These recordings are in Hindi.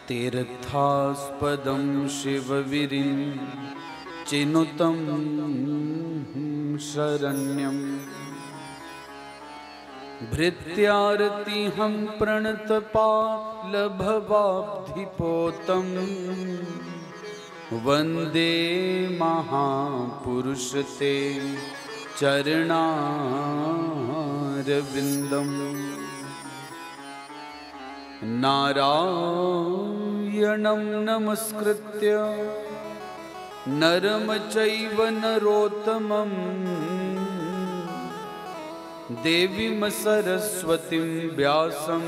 तीर्थास्पदं शिवविरिञ्चिनुतं शरण्यम् भृत्यारतिहं प्रणतपालभवाब्धिपोतं वन्दे महापुरुषते चरणारविन्दम् नारायणं नमस्कृत्य नरं चैव नरोत्तमं देवीं सरस्वतीं व्यासं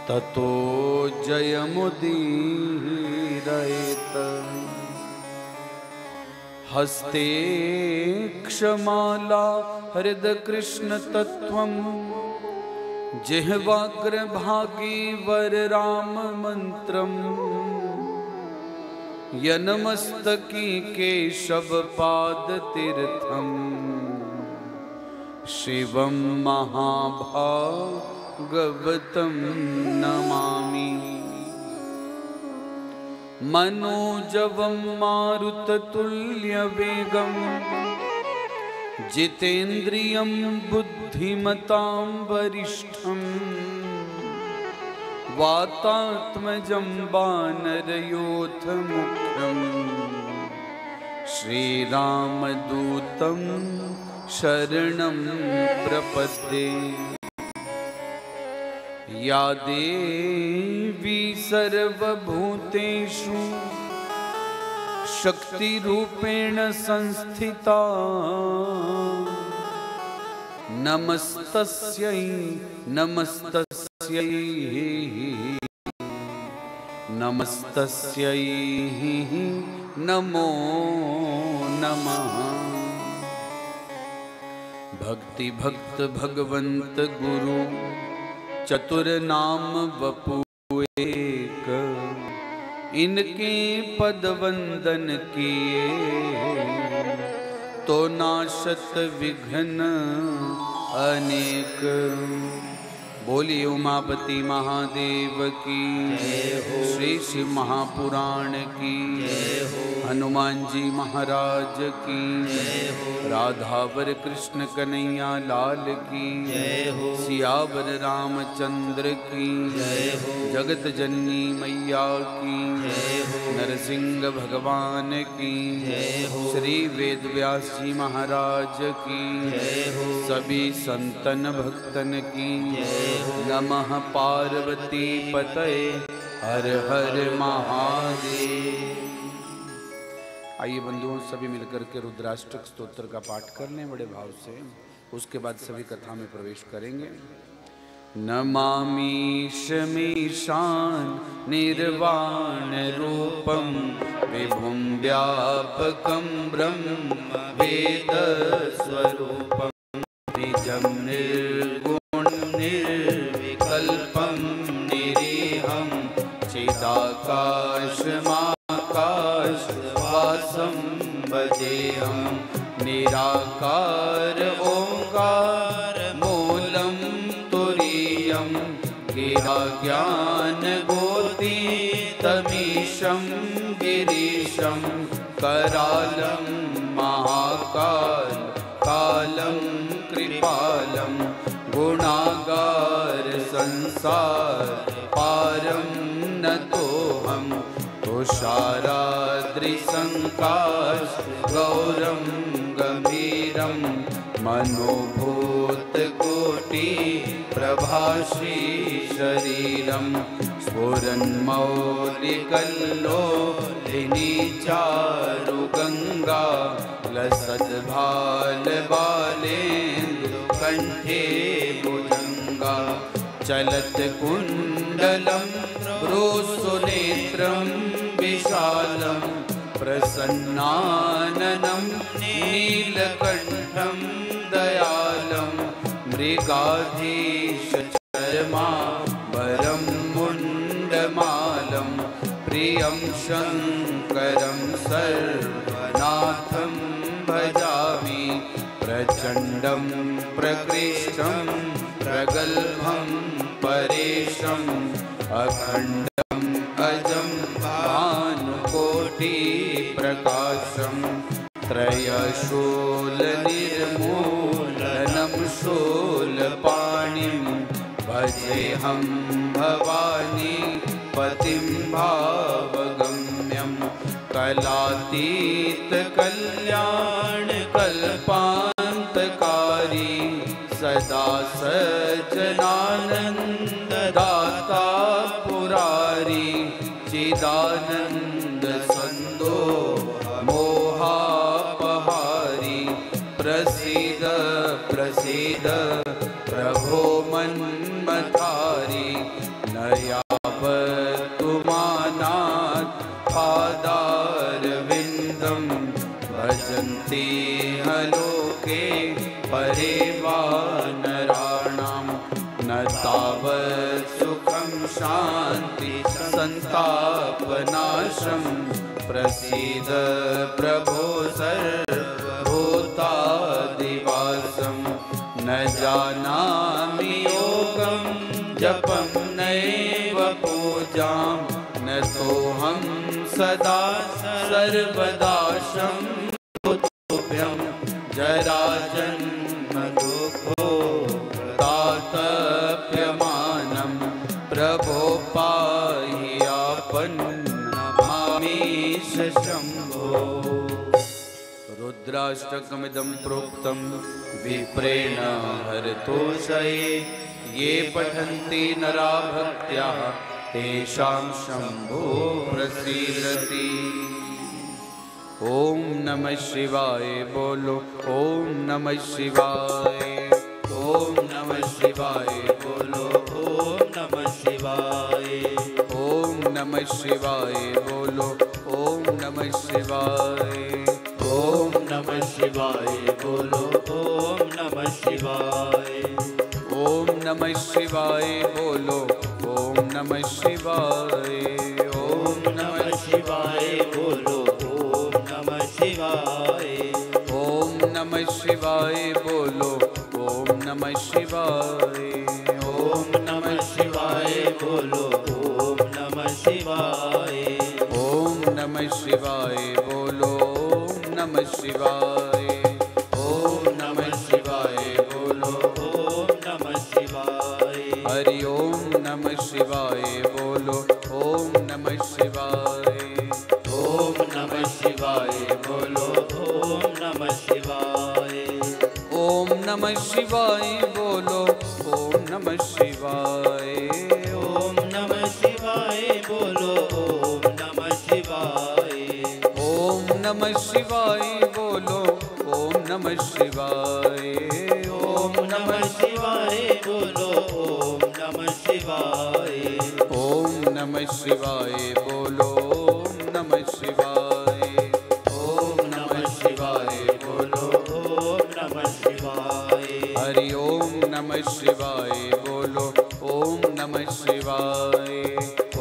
ततो जयमुदीरयेत्। हस्ते क्षमाला हृदकृष्णतत्त्वं जिह्वाग्रभागे वरराममन्त्रम् यन्मस्तके केशवपादतीर्थं शिवं महाभागवतं नमामि। मनोजवं मारुततुल्यवेगं जितेन्द्रियं बुद्धिमतां वरिष्ठं वातात्मजं वानरयोधमुख्यं श्रीरामदूतं शरणं प्रपद्ये। या देवी सर्वभूतेषु शक्तिरूपेण संस्थिता नमस्तस्यै नमस्तस्यै नमस्तस्यै नमो नमः। भक्ति भक्त भगवंत गुरु चतुर नाम वपु एक, इनके पद वंदन किए तो नाशत विघ्न अनेक। बोलिए उमापति महादेव की जय हो, श्री शिव महापुराण की जय हो, हनुमान जी महाराज की जय हो, राधावर कृष्ण कन्हैया लाल की जय हो, सियावर रामचंद्र की जय हो, जगत जननी मैया की जय हो, नरसिंह भगवान की जय हो, श्री वेद व्यास जी महाराज की जय हो, सभी संतन भक्तन की जय हो। नमः पार्वती पतये हर हर महादेव। आइए बंधुओं, सभी मिलकर के रुद्राष्टक स्तोत्र का पाठ कर लें बड़े भाव से। उसके बाद सभी कथा में प्रवेश करेंगे। नमामि शमीशान निर्वाण रूपम विभुं व्यापकं ब्रह्म वेद स्वरूपम निजं निर्गुण निर्विकल्पं निरीहं चिदाकाशमाकाशवासं भजेऽहं निराकार ओंकार मूलं तुरीयं गिराज्ञानगोतीतमीशं गिरीशं करालं महाकाल कालं कृपालं गुणागार संसार पारं नतोऽहं तुषाराद्रिसंकाश गौरं गंभीरं मनोभूतकोटि प्रभाषी शरीरं स्फुरन्मौलिकल्लोलिनी चारुगंगा लसद्भालबालेन्दु कंठे भुजंगा चलत कुंडलं भ्रूसुनेत्रं विशालं प्रसन्नाननं नीलकण्ठं दयालं मृगाधीशचर्माम्बरं मुण्डमालं प्रियं शङ्करं सर्वनाथं भजामि प्रचण्डं प्रकृष्टं प्रगल्भं परेशम् अखण्डम् अजं भानुकोटिप्रकाशं त्रयशूलनिर्मूलनं शूलपाणिं भजेऽहं भवानी पतिं भावगम्यं कलातीतकल्याणकल्पान्तकारी सदा सज्जनानन्ददाता पुरारी चिदानन्दसन्दो मोहापहारी प्रसीद प्रसीद प्रभो मन्मथारी न यावत्तुमानात् पादारविन्दं भजन्ति लोके परे वा नराणां न तावत् सुखं शान्ति संतापनाशं प्रसीद प्रभो सर्वभूतादिवासं न जानामि योगं जपं नैव पूजां न तोऽहं सदा सर्वदा शम्भुभ्यं जराजन्म दुःखो तातप्यमानं प्रभो पाहि आपन्नमामीश शम्भो। रुद्राष्टकमिदं प्रोक्तं विप्रेण हरतोषये ये पठन्ति नरा भक्त्या तेषां शम्भो प्रसीदति। ओम नमः शिवाय बोलो ओम नमः शिवाय। ओम नमः शिवाय बोलो ओम नमः शिवाय। ओम नमः शिवाय बोलो ओम नमः शिवाय। ओम नमः शिवाय बोलो ओम नमः शिवाय। ओम नमः शिवाय बोलो ओम नमः शिवाय। ओम नमः शिवाय बोलो ओम नमः शिवाय। ओम नमः शिवाय बोलो ओम नमः शिवाय। ओम नमः शिवाय बोलो ओम नमः शिवाय। ओम नमः शिवाय बोलो ओम नमः शिवाय। ओम नमः शिवाय बोलो ओम नमः शिवाय। हरि ओम नमः शिवाय बोलो ओम नमः शिवाय। ओम नमः शिवाय बोलो ओम नमः शिवाय। ओम नमः शिवाय बोलो ओम नमः शिवाय। ओम नमः शिवाय बोलो ओम नमः शिवाय। ओम नमः शिवाय बोलो ओम नमः शिवाय। ओम नमः शिवाय बोलो ओम नमः शिवाय। ओम नमः शिवाय बोलो ओम नमः शिवाय। ओम नमः शिवाय बोलो ओम नमः शिवाय। हरि ओम नमः शिवाय बोलो ओम नमः शिवाय।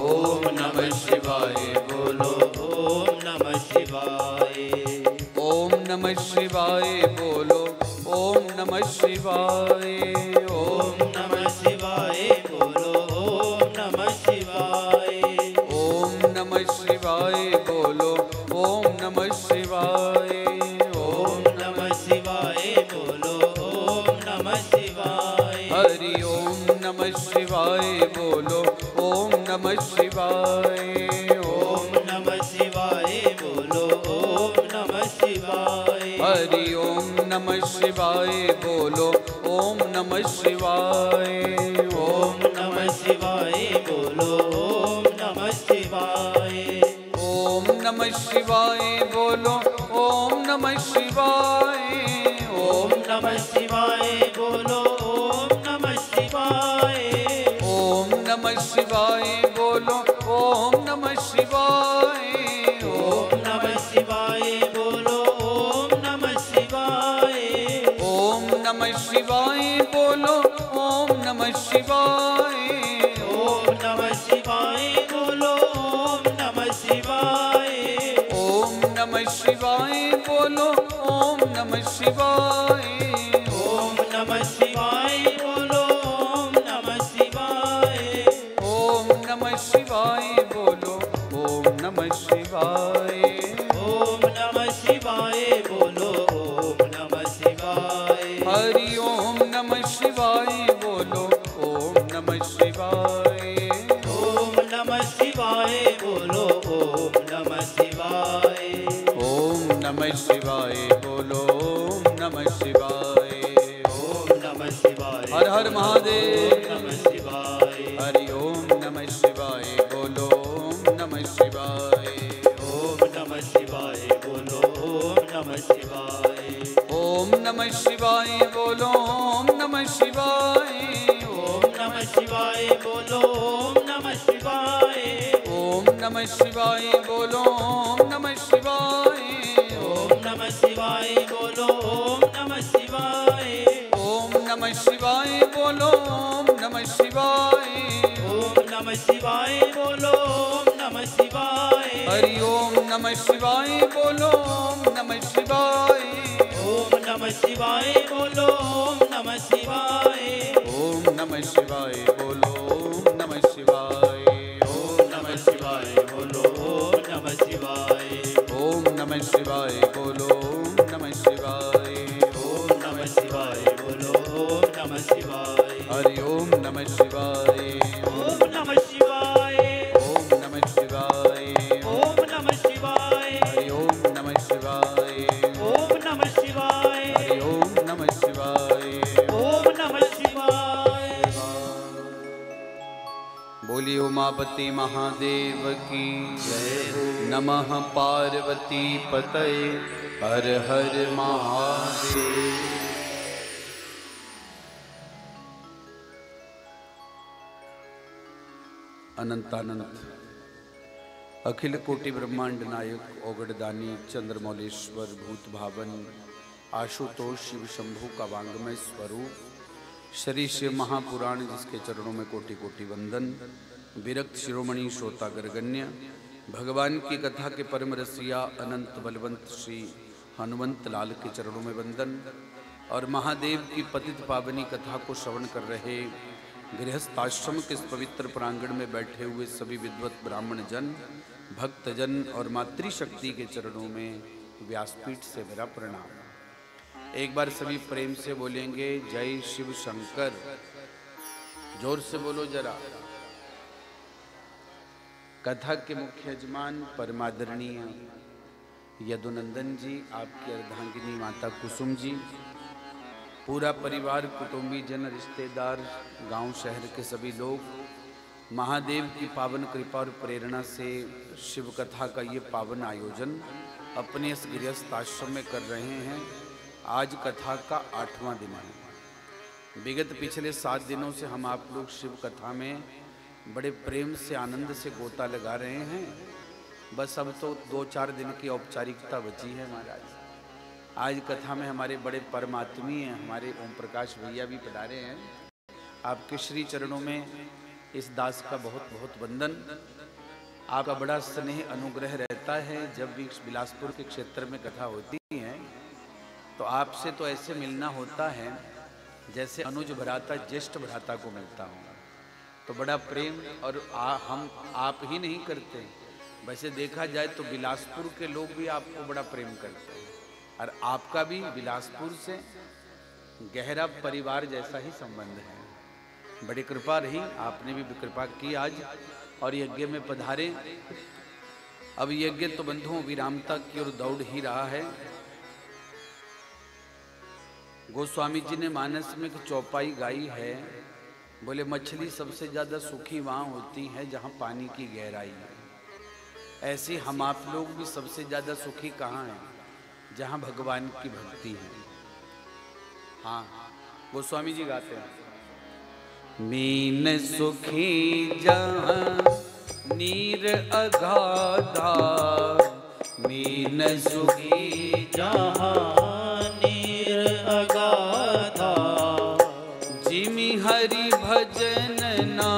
ओम नमः शिवाय बोलो ओम नमः शिवाय। ओम नमः शिवाय बोलो ओम नमः शिवाय। ओम नमः शिवाय बोलो ओम नमः शिवाय। ओम नमः शिवाय बोलो ओम नमः शिवाय। ओम नमः शिवाय बोलो ओम नमः शिवाय। हरि ओम नमः शिवाय बोलो ओम नमः शिवाय। ओम नमः शिवाय बोलो ओम नमः शिवाय। हरि ओम नमः शिवाय बोलो ओम नमः शिवाय। ओम नमः शिवाय बोलो ओम नमः शिवाय। ओम नमः शिवाय बोलो ओम नमः शिवाय। ओम नमः शिवाय बोलो ओम नमः शिवाय। ओम नमः शिवाय बोलो ओम नमः शिवाय। ओम नमः शिवाय बोलो ओम नमः शिवाय। ओम नमः शिवाय बोलो ओम नमः शिवाय। ओम नमः शिवाय बोलो ओम नमः शिवाय। ओम नमः शिवाय बोलो ओम नमः शिवाय। ओम नमः शिवाय बोलो शिवाय। ओम नमः शिवाय बोलो ओम नमः शिवाय। ओम नमः शिवाय बोलो ओम नमः शिवाय। ओम नमः शिवाय। हर हर महादेव। ओम नमः शिवाय। हरि ओम नमः शिवाय बोलो ओम नमः शिवाय। ओम नमः शिवाय बोलो ओम नमः शिवाय। ओम नमः शिवाय बोलो ओम नमः शिवाय। ओम नमः शिवाय बोलो ओम नमः शिवाय। ओम नमः शिवाय बोलो ओम नमः शिवाय। ओम नमः शिवाय बोलो ओम नमः शिवाय। ओम नमः शिवाय बोलो ओम नमः शिवाय। ओम नमः शिवाय बोलो ओम नमः शिवाय। हरि ओम नमः शिवाय बोलो ओम नमः शिवाय। ओम नमः शिवाय बोलो ओम नमः शिवाय। ओम नमः शिवाय बोलो ओम नमः शिवाय। ओम नमः शिवाय बोलो ओम नमः शिवाय। ओम नमः शिवाय बोलो ओम नमः शिवाय। ओम नमः शिवाय बोलो ओम नमः शिवाय। हरि ओम नमः शिवाय। ओम नमः शिवाय। ओम नमः शिवाय। ओम नमः शिवाय। हरि ओम नमः शिवाय। ओम नमः शिवाय। हरि ओम नमः शिवाय। ओम नमः शिवाय। बोलिए उमापति महादेव की जय। नमः पार्वती पतये हर हर महादेव। अनंतानंत अखिल कोटि ब्रह्मांड नायक ओगड़दानी चंद्रमौलेश्वर भूत भावन आशुतोष शिव शंभु का वांगमय स्वरूप श्री शिव महापुराण, जिसके चरणों में कोटि कोटि वंदन। विरक्त शिरोमणि श्रोता गर्गण्य भगवान की कथा के परम रसिया अनंत बलवंत श्री हनुमंत लाल के चरणों में वंदन। और महादेव की पतित पावनी कथा को श्रवण कर रहे गृहस्थाश्रम के इस पवित्र प्रांगण में बैठे हुए सभी विद्वत ब्राह्मण जन, भक्तजन और मातृशक्ति के चरणों में व्यासपीठ से मेरा प्रणाम। एक बार सभी प्रेम से बोलेंगे जय शिव शंकर। जोर से बोलो जरा। कथा के मुख्य यजमान परमादरणीय यदुनंदन जी, आपकी अर्धांगिनी माता कुसुम जी, पूरा परिवार, कुटुंबी जन, रिश्तेदार, गांव शहर के सभी लोग महादेव की पावन कृपा और प्रेरणा से शिव कथा का ये पावन आयोजन अपने इस गृहस्थ आश्रम में कर रहे हैं। आज कथा का 8वां दिन है। विगत पिछले 7 दिनों से हम आप लोग शिव कथा में बड़े प्रेम से आनंद से गोता लगा रहे हैं। बस अब तो 2-4 दिन की औपचारिकता बची है महाराज। आज कथा में हमारे बड़े परमात्मी हैं, हमारे ओम प्रकाश भैया भी पधारे हैं। आपके श्री चरणों में इस दास का बहुत बहुत वंदन। आपका बड़ा स्नेह अनुग्रह रहता है। जब भी बिलासपुर के क्षेत्र में कथा होती है तो आपसे तो ऐसे मिलना होता है जैसे अनुज भ्राता ज्येष्ठ भ्राता को मिलता हूँ। तो बड़ा प्रेम और हम आप ही नहीं करते, वैसे देखा जाए तो बिलासपुर के लोग भी आपको बड़ा प्रेम करते हैं। और आपका भी बिलासपुर से गहरा परिवार जैसा ही संबंध है। बड़ी कृपा रही, आपने भी कृपा की आज और यज्ञ में पधारे। अब यज्ञ तो बंधुओं विरामता की ओर दौड़ ही रहा है। गोस्वामी जी ने मानस में एक चौपाई गाई है, बोले मछली सबसे ज्यादा सुखी वहां होती है जहां पानी की गहराई है। ऐसे हम आप लोग भी सबसे ज्यादा सुखी कहाँ हैं? जहां भगवान की भक्ति है। हाँ, गोस्वामी जी गाते हैं, मीन सुखी जहां नीर अगाधा, मीन सुखी जहां नीर अगाधा, जिमि हरि भजन ना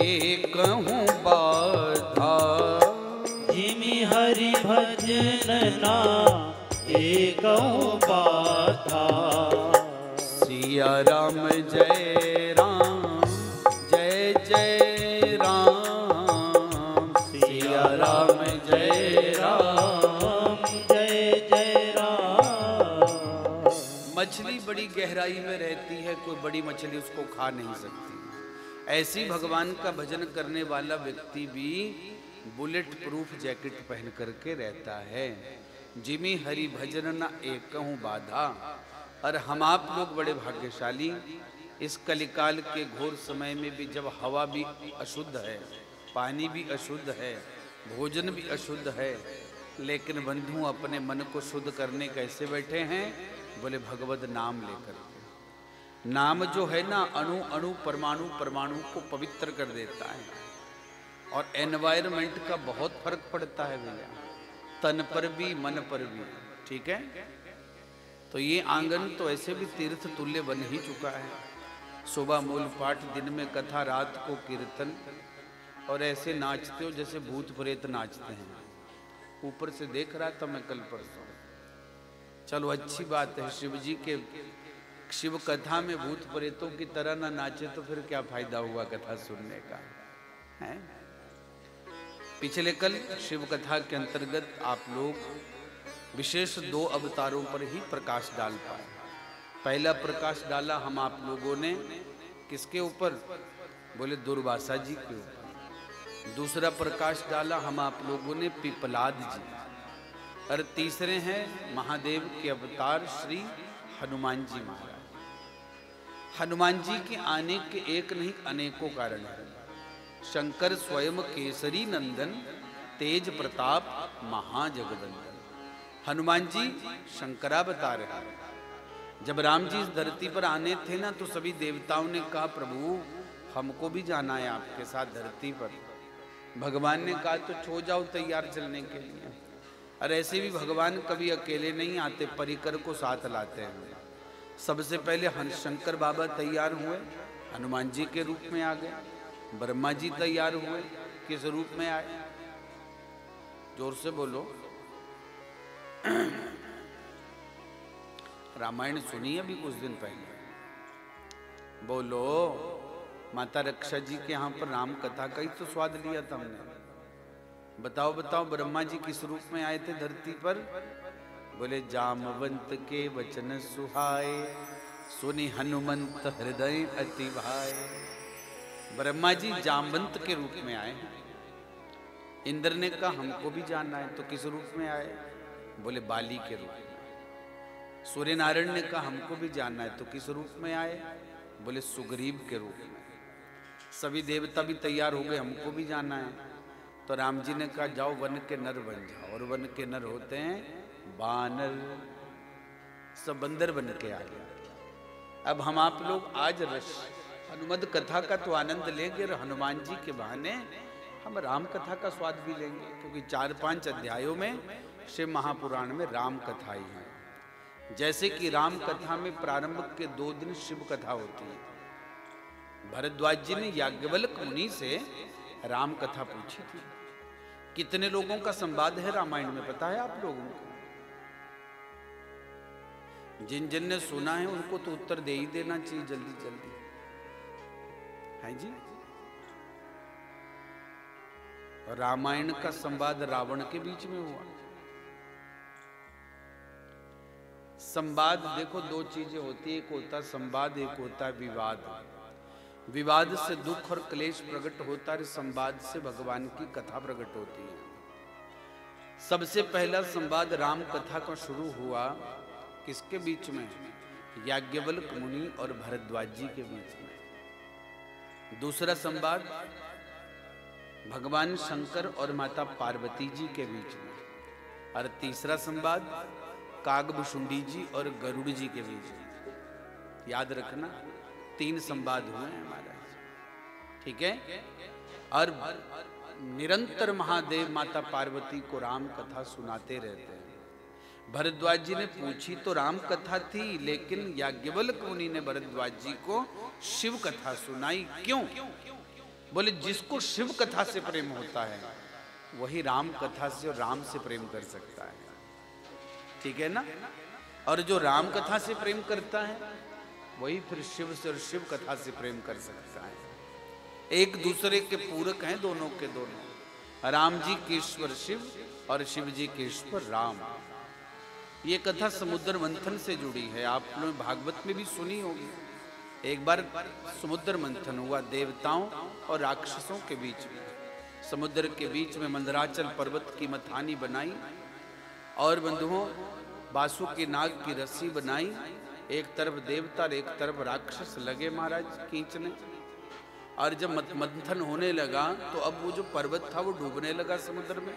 एकहूँ बाधा, जिमि हरि भजन ना एकहूँ बाधा। सिया राम जय राम, जय जय राम, सिया राम जय राम, जय जय राम। मछली बड़ी गहराई में रहती है, कोई बड़ी मछली उसको खा नहीं सकती। ऐसी भगवान का भजन करने वाला व्यक्ति भी बुलेट प्रूफ जैकेट पहन करके रहता है। जिमी हरि भजन न एकहूं बाधा। और हम आप लोग बड़े भाग्यशाली, इस कलिकाल के घोर समय में भी, जब हवा भी अशुद्ध है, पानी भी अशुद्ध है, भोजन भी अशुद्ध है, लेकिन बंधु अपने मन को शुद्ध करने कैसे बैठे हैं? बोले भगवत नाम लेकर के। नाम जो है ना, अणु अणु परमाणु परमाणु को पवित्र कर देता है। और एनवायरमेंट का बहुत फर्क पड़ता है भैया, तन पर भी मन पर भी। ठीक है, तो ये आंगन तो ऐसे भी तीर्थ तुल्य बन ही चुका है। सुबह मूल पाठ, दिन में कथा, रात को कीर्तन, और ऐसे नाचते हो जैसे भूत प्रेत नाचते हैं। ऊपर से देख रहा था मैं कल परसों। चलो अच्छी बात है, शिव जी के शिव कथा में भूत प्रेतों की तरह ना नाचे तो फिर क्या फायदा हुआ कथा सुनने का है? पिछले कल शिव कथा के अंतर्गत आप लोग विशेष 2 अवतारों पर ही प्रकाश डाल पाए। पहला प्रकाश डाला हम आप लोगों ने किसके ऊपर? बोले दुर्वासा जी के ऊपर। दूसरा प्रकाश डाला हम आप लोगों ने पिपलाद जी। और तीसरे हैं महादेव के अवतार श्री हनुमान जी महाराज। हनुमान जी के आने के एक नहीं अनेकों कारण हैं। शंकर स्वयं केसरी नंदन, तेज प्रताप महाजगवंदन। हनुमान जी शंकरावतार है। जब राम जी इस धरती पर आने थे ना, तो सभी देवताओं ने कहा प्रभु हमको भी जाना है आपके साथ धरती पर। भगवान ने कहा तो छो जाओ तैयार चलने के लिए। और ऐसे भी भगवान कभी अकेले नहीं आते, परिकर को साथ लाते हैं। सबसे पहले शंकर बाबा तैयार हुए, हनुमान जी के रूप में आ गए। ब्रह्मा जी तैयार हुए, किस रूप में आए? जोर से बोलो। रामायण सुनी अभी कुछ दिन पहले, बोलो। माता रक्षा जी के यहाँ पर राम कथा का ही तो स्वाद लिया था हमने। बताओ बताओ, ब्रह्मा जी किस रूप में आए थे धरती पर? बोले जामवंत के वचन सुहाए, सुनि हनुमंत हृदय अति भाए। ब्रह्मा जी जामवंत के रूप में आए हैं। इंद्र ने कहा हमको भी जानना है, तो किस रूप में आए? बोले बाली के रूप में। सूर्य नारायण ने कहा हमको भी जानना है, तो किस रूप में आए? बोले सुग्रीव के रूप में। सभी देवता भी तैयार हो गए, हमको भी जानना है। तो राम जी ने कहा जाओ वन के नर बन जाओ। और वन के नर होते हैं बानर, सब बंदर बन के आ गया। अब हम आप लोग आज हनुमत कथा का तो आनंद लेंगे, और हनुमान जी के बहाने हम राम कथा का स्वाद भी लेंगे, क्योंकि 4-5 अध्यायों में शिव महापुराण में राम कथा ही है। जैसे कि राम कथा में प्रारंभ के 2 दिन शिव कथा होती है। भरद्वाज जी ने याज्ञवल्क मुनि से राम कथा पूछी थी। कितने लोगों का संवाद है रामायण में पता है आप लोगों को? जिन जिन ने सुना है उनको तो उत्तर दे ही देना चाहिए जल्दी जल्दी, है जी। रामायण का संवाद रावण के बीच में हुआ। संवाद देखो 2 चीजें होती है, एक होता संवाद, एक होता विवाद। विवाद से दुख और क्लेश प्रकट होता है, संवाद से भगवान की कथा प्रकट होती है। सबसे पहला संवाद राम कथा का शुरू हुआ किसके बीच में? याज्ञवल्क मुनि और भरद्वाज जी के बीच में। दूसरा संवाद भगवान शंकर और माता पार्वती जी के बीच में। और तीसरा संवाद कागभुशुंडी जी और गरुड़ जी के बीच में। याद रखना 3 संवाद हुए हैं महाराज, ठीक है। और निरंतर महादेव माता पार्वती को राम कथा सुनाते रहते हैं। भरद्वाज जी ने पूछी तो राम कथा थी, लेकिन याज्ञवल्क मुनि ने भरद्वाज जी को शिव कथा सुनाई। क्यों? बोले जिसको शिव कथा से प्रेम होता है वही राम कथा से और राम से प्रेम कर सकता है, ठीक है ना। और जो राम कथा से प्रेम करता है वही फिर शिव से और शिव कथा से प्रेम कर सकता है। एक दूसरे के पूरक हैं दोनों के दोनों। राम जी के ईश्वर शिव और शिव जी के ईश्वर राम। ये कथा समुद्र मंथन से जुड़ी है, आप लोग भागवत में भी सुनी होगी। एक बार समुद्र मंथन हुआ देवताओं और राक्षसों के बीच में। समुद्र के बीच में मंदराचल पर्वत की मथानी बनाई और बंधुओं बासुकी नाग की रस्सी बनाई। एक तरफ देवता और एक तरफ राक्षस लगे महाराज खींचने। और जब मंथन होने लगा तो अब वो जो पर्वत था वो डूबने लगा समुद्र में।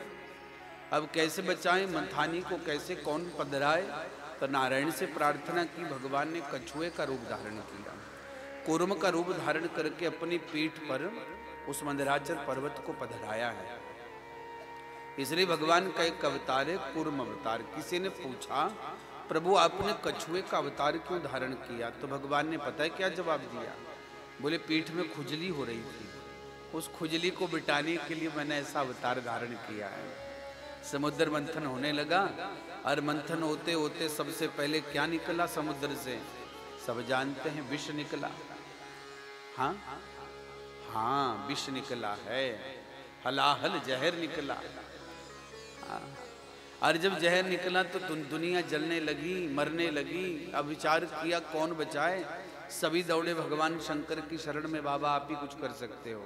अब कैसे बचाएं मंथानी को, कैसे कौन पधराए? तो नारायण से प्रार्थना की। भगवान ने कछुए का रूप धारण किया, कूर्म का रूप धारण करके अपनी पीठ पर उस मंदराचल पर्वत को पधराया है। इसलिए भगवान का एक अवतार है कूर्म अवतार। किसी ने पूछा प्रभु आपने कछुए का अवतार क्यों धारण किया? तो भगवान ने पता है क्या जवाब दिया? बोले पीठ में खुजली हो रही थी, उस खुजली को मिटाने के लिए मैंने ऐसा अवतार धारण किया है। समुद्र मंथन होने लगा और मंथन होते होते सबसे पहले क्या निकला समुद्र से? सब जानते हैं, विष निकला। हाँ हाँ, विष निकला है, हलाहल जहर निकला। हाँ। और जब जहर निकला तो दुनिया जलने लगी, मरने लगी। अब विचार किया कौन बचाए? सभी दौड़े भगवान शंकर की शरण में, बाबा आप ही कुछ कर सकते हो।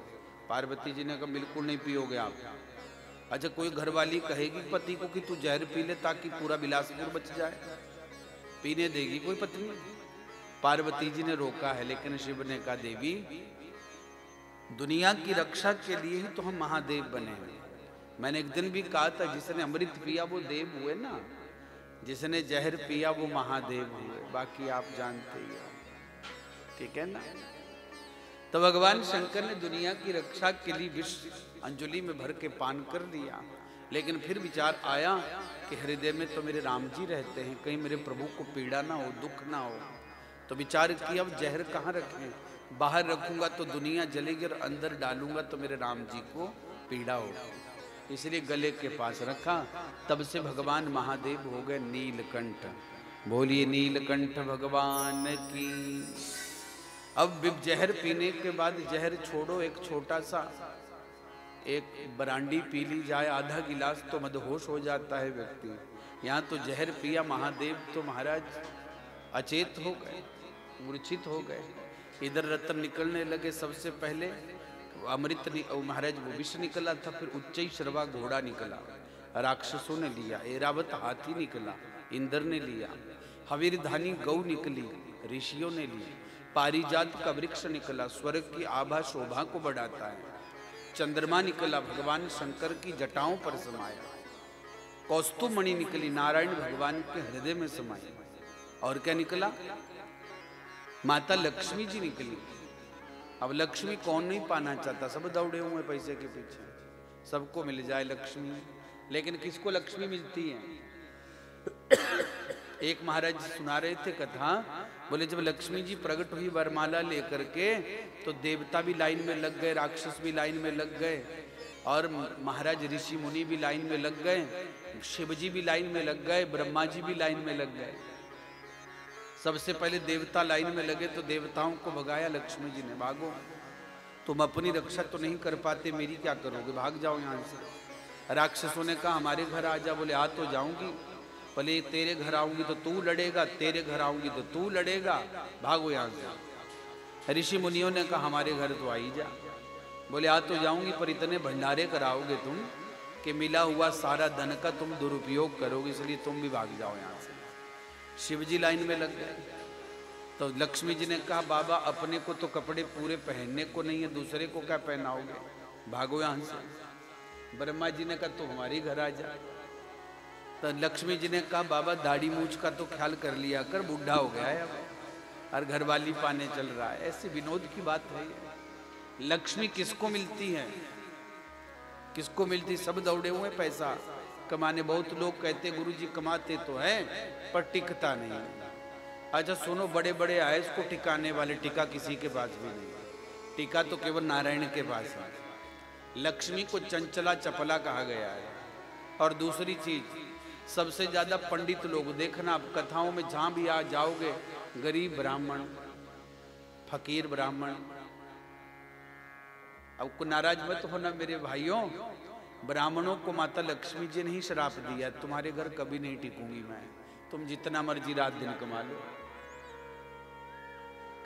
पार्वती जी ने कहा बिल्कुल नहीं पियोगे आप। अच्छा कोई घरवाली कहेगी पति को कि तू जहर पी ले ताकि पूरा बिलासपुर बच जाए? पीने देगी कोई पत्नी? पार्वती जी ने रोका है, लेकिन शिव ने कहा देवी दुनिया की रक्षा के लिए ही तो हम महादेव बने हैं। मैंने एक दिन भी कहा था जिसने अमृत पिया वो देव हुए ना, जिसने जहर पिया वो महादेव हुए। बाकी आप जानते ही हो, ठीक है ना? तो भगवान शंकर ने दुनिया की रक्षा के लिए विष अंजलि में भर के पान कर लिया। लेकिन फिर विचार आया कि हृदय में तो मेरे राम जी रहते हैं, कहीं मेरे प्रभु को पीड़ा ना हो, दुख ना हो। तो विचार किया अब जहर कहाँ रखें? बाहर रखूंगा तो दुनिया जलेगी और अंदर डालूंगा तो मेरे राम जी को पीड़ा होगी। इसलिए गले के पास रखा। तब से भगवान महादेव हो गए नीलकंठ। बोलिए नीलकंठ भगवान की। अब जहर पीने के बाद जहर छोड़ो, एक छोटा सा एक बरांडी पी ली जाए, आधा गिलास तो मदहोश हो जाता है व्यक्ति। यहाँ तो जहर पिया महादेव तो महाराज अचेत हो गए, मूर्छित हो गए। इधर रत्न निकलने लगे। सबसे पहले अमृत महाराज वो विष निकला था, फिर उच्चई श्रवा घोड़ा निकला, राक्षसों ने लिया। एरावत हाथी निकला, इंद्र ने लिया। हवीरधानी गौ निकली, ऋषियों ने ली। पारिजात का वृक्ष निकला, स्वर्ग की आभा शोभा को बढ़ाता है। चंद्रमा निकला, भगवान शंकर की जटाओं पर समाया। कौस्तुभमणि निकली, नारायण भगवान के हृदय में समाई। और क्या निकला? माता लक्ष्मी जी निकली। अब लक्ष्मी कौन नहीं पाना चाहता? सब दौड़े हुए पैसे के पीछे, सबको मिल जाए लक्ष्मी। लेकिन किसको लक्ष्मी मिलती है? एक महाराज सुना रहे थे कथा, बोले जब लक्ष्मी जी प्रकट हुई वरमाला लेकर के तो देवता भी लाइन में लग गए, राक्षस भी लाइन में लग गए, और महाराज ऋषि मुनि भी लाइन में लग गए, शिव जी भी लाइन में लग गए, ब्रह्मा जी भी लाइन में लग गए। सबसे पहले देवता लाइन में लगे तो देवताओं को भगाया लक्ष्मी जी ने, भागो, तुम अपनी रक्षा तो नहीं कर पाते, मेरी क्या करोगे, भाग जाओ यहाँ से। राक्षसों ने कहा हमारे घर आ जा। बोले आ तो जाऊंगी। बोले तेरे घर आऊंगी तो तू लड़ेगा, तेरे घर आऊंगी तो तू लड़ेगा, भागो यहाँ से। ऋषि मुनियों ने कहा हमारे घर तो आ ही जा। बोले आ तो जाऊंगी पर इतने भंडारे कराओगे तुम कि मिला हुआ सारा धन का तुम दुरुपयोग करोगे, इसलिए तुम भी भाग जाओ यहाँ से। शिव जी लाइन में लग गए। तो लक्ष्मी जी ने कहा बाबा अपने को तो कपड़े पूरे पहनने को नहीं है, दूसरे को क्या पहनाओगे, भागो यहाँ से। ब्रह्मा जी ने कहा तो हमारे घर आ जा। तो लक्ष्मी जी ने कहा बाबा दाढ़ी मूछ का तो ख्याल कर लिया कर, बूढ़ा हो गया है अब, और घरवाली पाने चल रहा है। ऐसी विनोद की बात है। लक्ष्मी किसको मिलती है? किसको मिलती? सब दौड़े हुए पैसा कमाने। बहुत लोग कहते गुरुजी कमाते तो हैं पर टिकता नहीं। अच्छा सुनो, बड़े बड़े आए इसको टिकाने वाले, टिका किसी के पास भी नहीं, टिका तो केवल नारायण के पास है। लक्ष्मी को चंचला चपला कहा गया है। और दूसरी चीज, सबसे ज्यादा पंडित लोग देखना आप कथाओं में जहां भी आ जाओगे, गरीब ब्राह्मण, फकीर ब्राह्मण। अब को नाराज मत होना मेरे भाइयों, ब्राह्मणों को माता लक्ष्मी जी ने ही श्राप दिया, तुम्हारे घर कभी नहीं टिकूंगी मैं, तुम जितना मर्जी रात दिन कमा लो।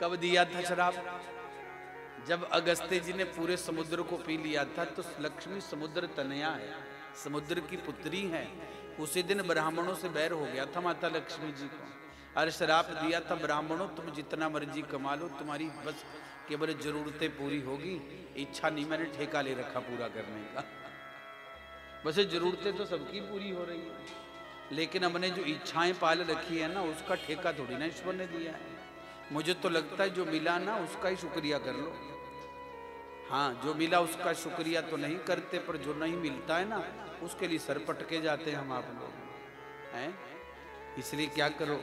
कब दिया था शराब? जब अगस्त्य जी ने पूरे समुद्र को पी लिया था। तो लक्ष्मी समुद्र तनया है, समुद्र की पुत्री है। उसी दिन ब्राह्मणों से बैर हो गया था माता लक्ष्मी जी को। और शराब दिया था, ब्राह्मणों तुम जितना मर्जी कमा लो, तुम्हारी बस केवल जरूरतें पूरी होगी, इच्छा नहीं। मैंने ठेका ले रखा पूरा करने का। वैसे जरूरतें तो सबकी पूरी हो रही है, लेकिन हमने जो इच्छाएं पाल रखी है ना, उसका ठेका थोड़ी ना ईश्वर ने दिया है। मुझे तो लगता है जो मिला ना उसका ही शुक्रिया कर लो। हाँ, जो मिला उसका शुक्रिया तो नहीं करते, पर जो नहीं मिलता है ना उसके लिए सर पटके जाते हैं हम आप लोग हैं। इसलिए क्या करो,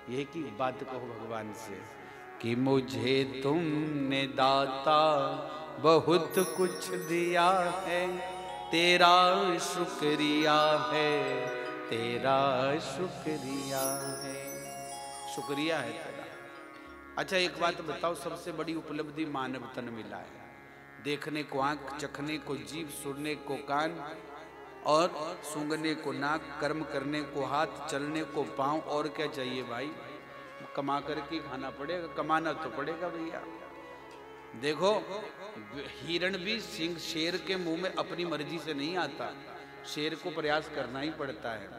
ये की बात कहो भगवान से कि मुझे तुमने दाता बहुत कुछ दिया है, तेरा शुक्रिया है, तेरा शुक्रिया है, शुक्रिया है तेरा। अच्छा एक बात बताओ, सबसे बड़ी उपलब्धि मानव तन मिला है। देखने को आंख, चखने को जीभ, सुनने को कान और सूंघने को नाक, कर्म करने को हाथ, चलने को पांव। और क्या चाहिए भाई? कमा करके खाना पड़ेगा, कमाना तो पड़ेगा भैया। देखो हिरण भी सिंह शेर के मुंह में अपनी मर्जी से नहीं आता, शेर को प्रयास करना ही पड़ता है।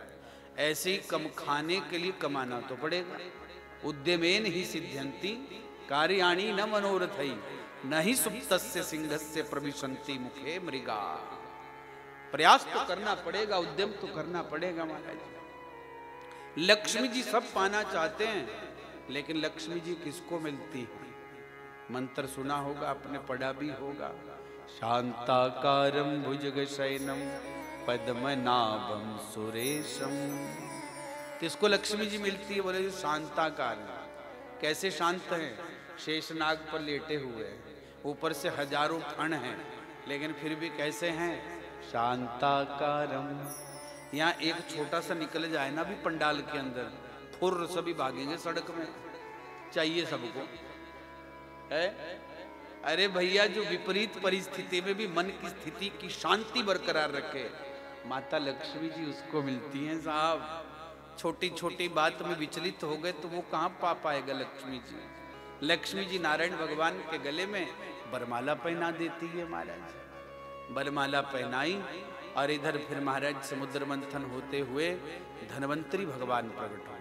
ऐसे ही कम खाने के लिए कमाना तो पड़ेगा। उद्यमेन ही सिद्ध्यंति कार्याणि न मनोरथई, नहीं सुप्तस्य सिंहस्य प्रविशन्ति मुखे मृगा। प्रयास तो करना पड़ेगा, उद्यम तो करना पड़ेगा महाराज। लक्ष्मी जी सब पाना चाहते हैं, लेकिन लक्ष्मी जी किसको मिलती है? मंत्र सुना होगा आपने, पढ़ा भी होगा। शांताकारं भुजगशयनं पद्मनाभं सुरेशम। किसको लक्ष्मी जी मिलती है? बोले जो शांताकार। कैसे शांत हैं? शेषनाग पर लेटे हुए हैं, ऊपर से हजारों फण हैं, लेकिन फिर भी कैसे हैं? शांताकारम। यहाँ एक छोटा सा निकल जाए ना भी पंडाल के अंदर, फुर्र सभी भागेंगे सड़क में, चाहिए सबको है। अरे भैया, जो विपरीत परिस्थिति में भी मन की स्थिति की शांति बरकरार रखे, माता लक्ष्मी जी उसको मिलती हैं साहब। छोटी छोटी बात में विचलित हो गए तो वो कहाँ पा पाएगा लक्ष्मी जी? लक्ष्मी जी नारायण भगवान के गले में बरमाला पहना देती है महाराज। बरमाला पहनाई और इधर फिर महाराज समुद्र मंथन होते हुए धनवंतरी भगवान प्रकट हुए।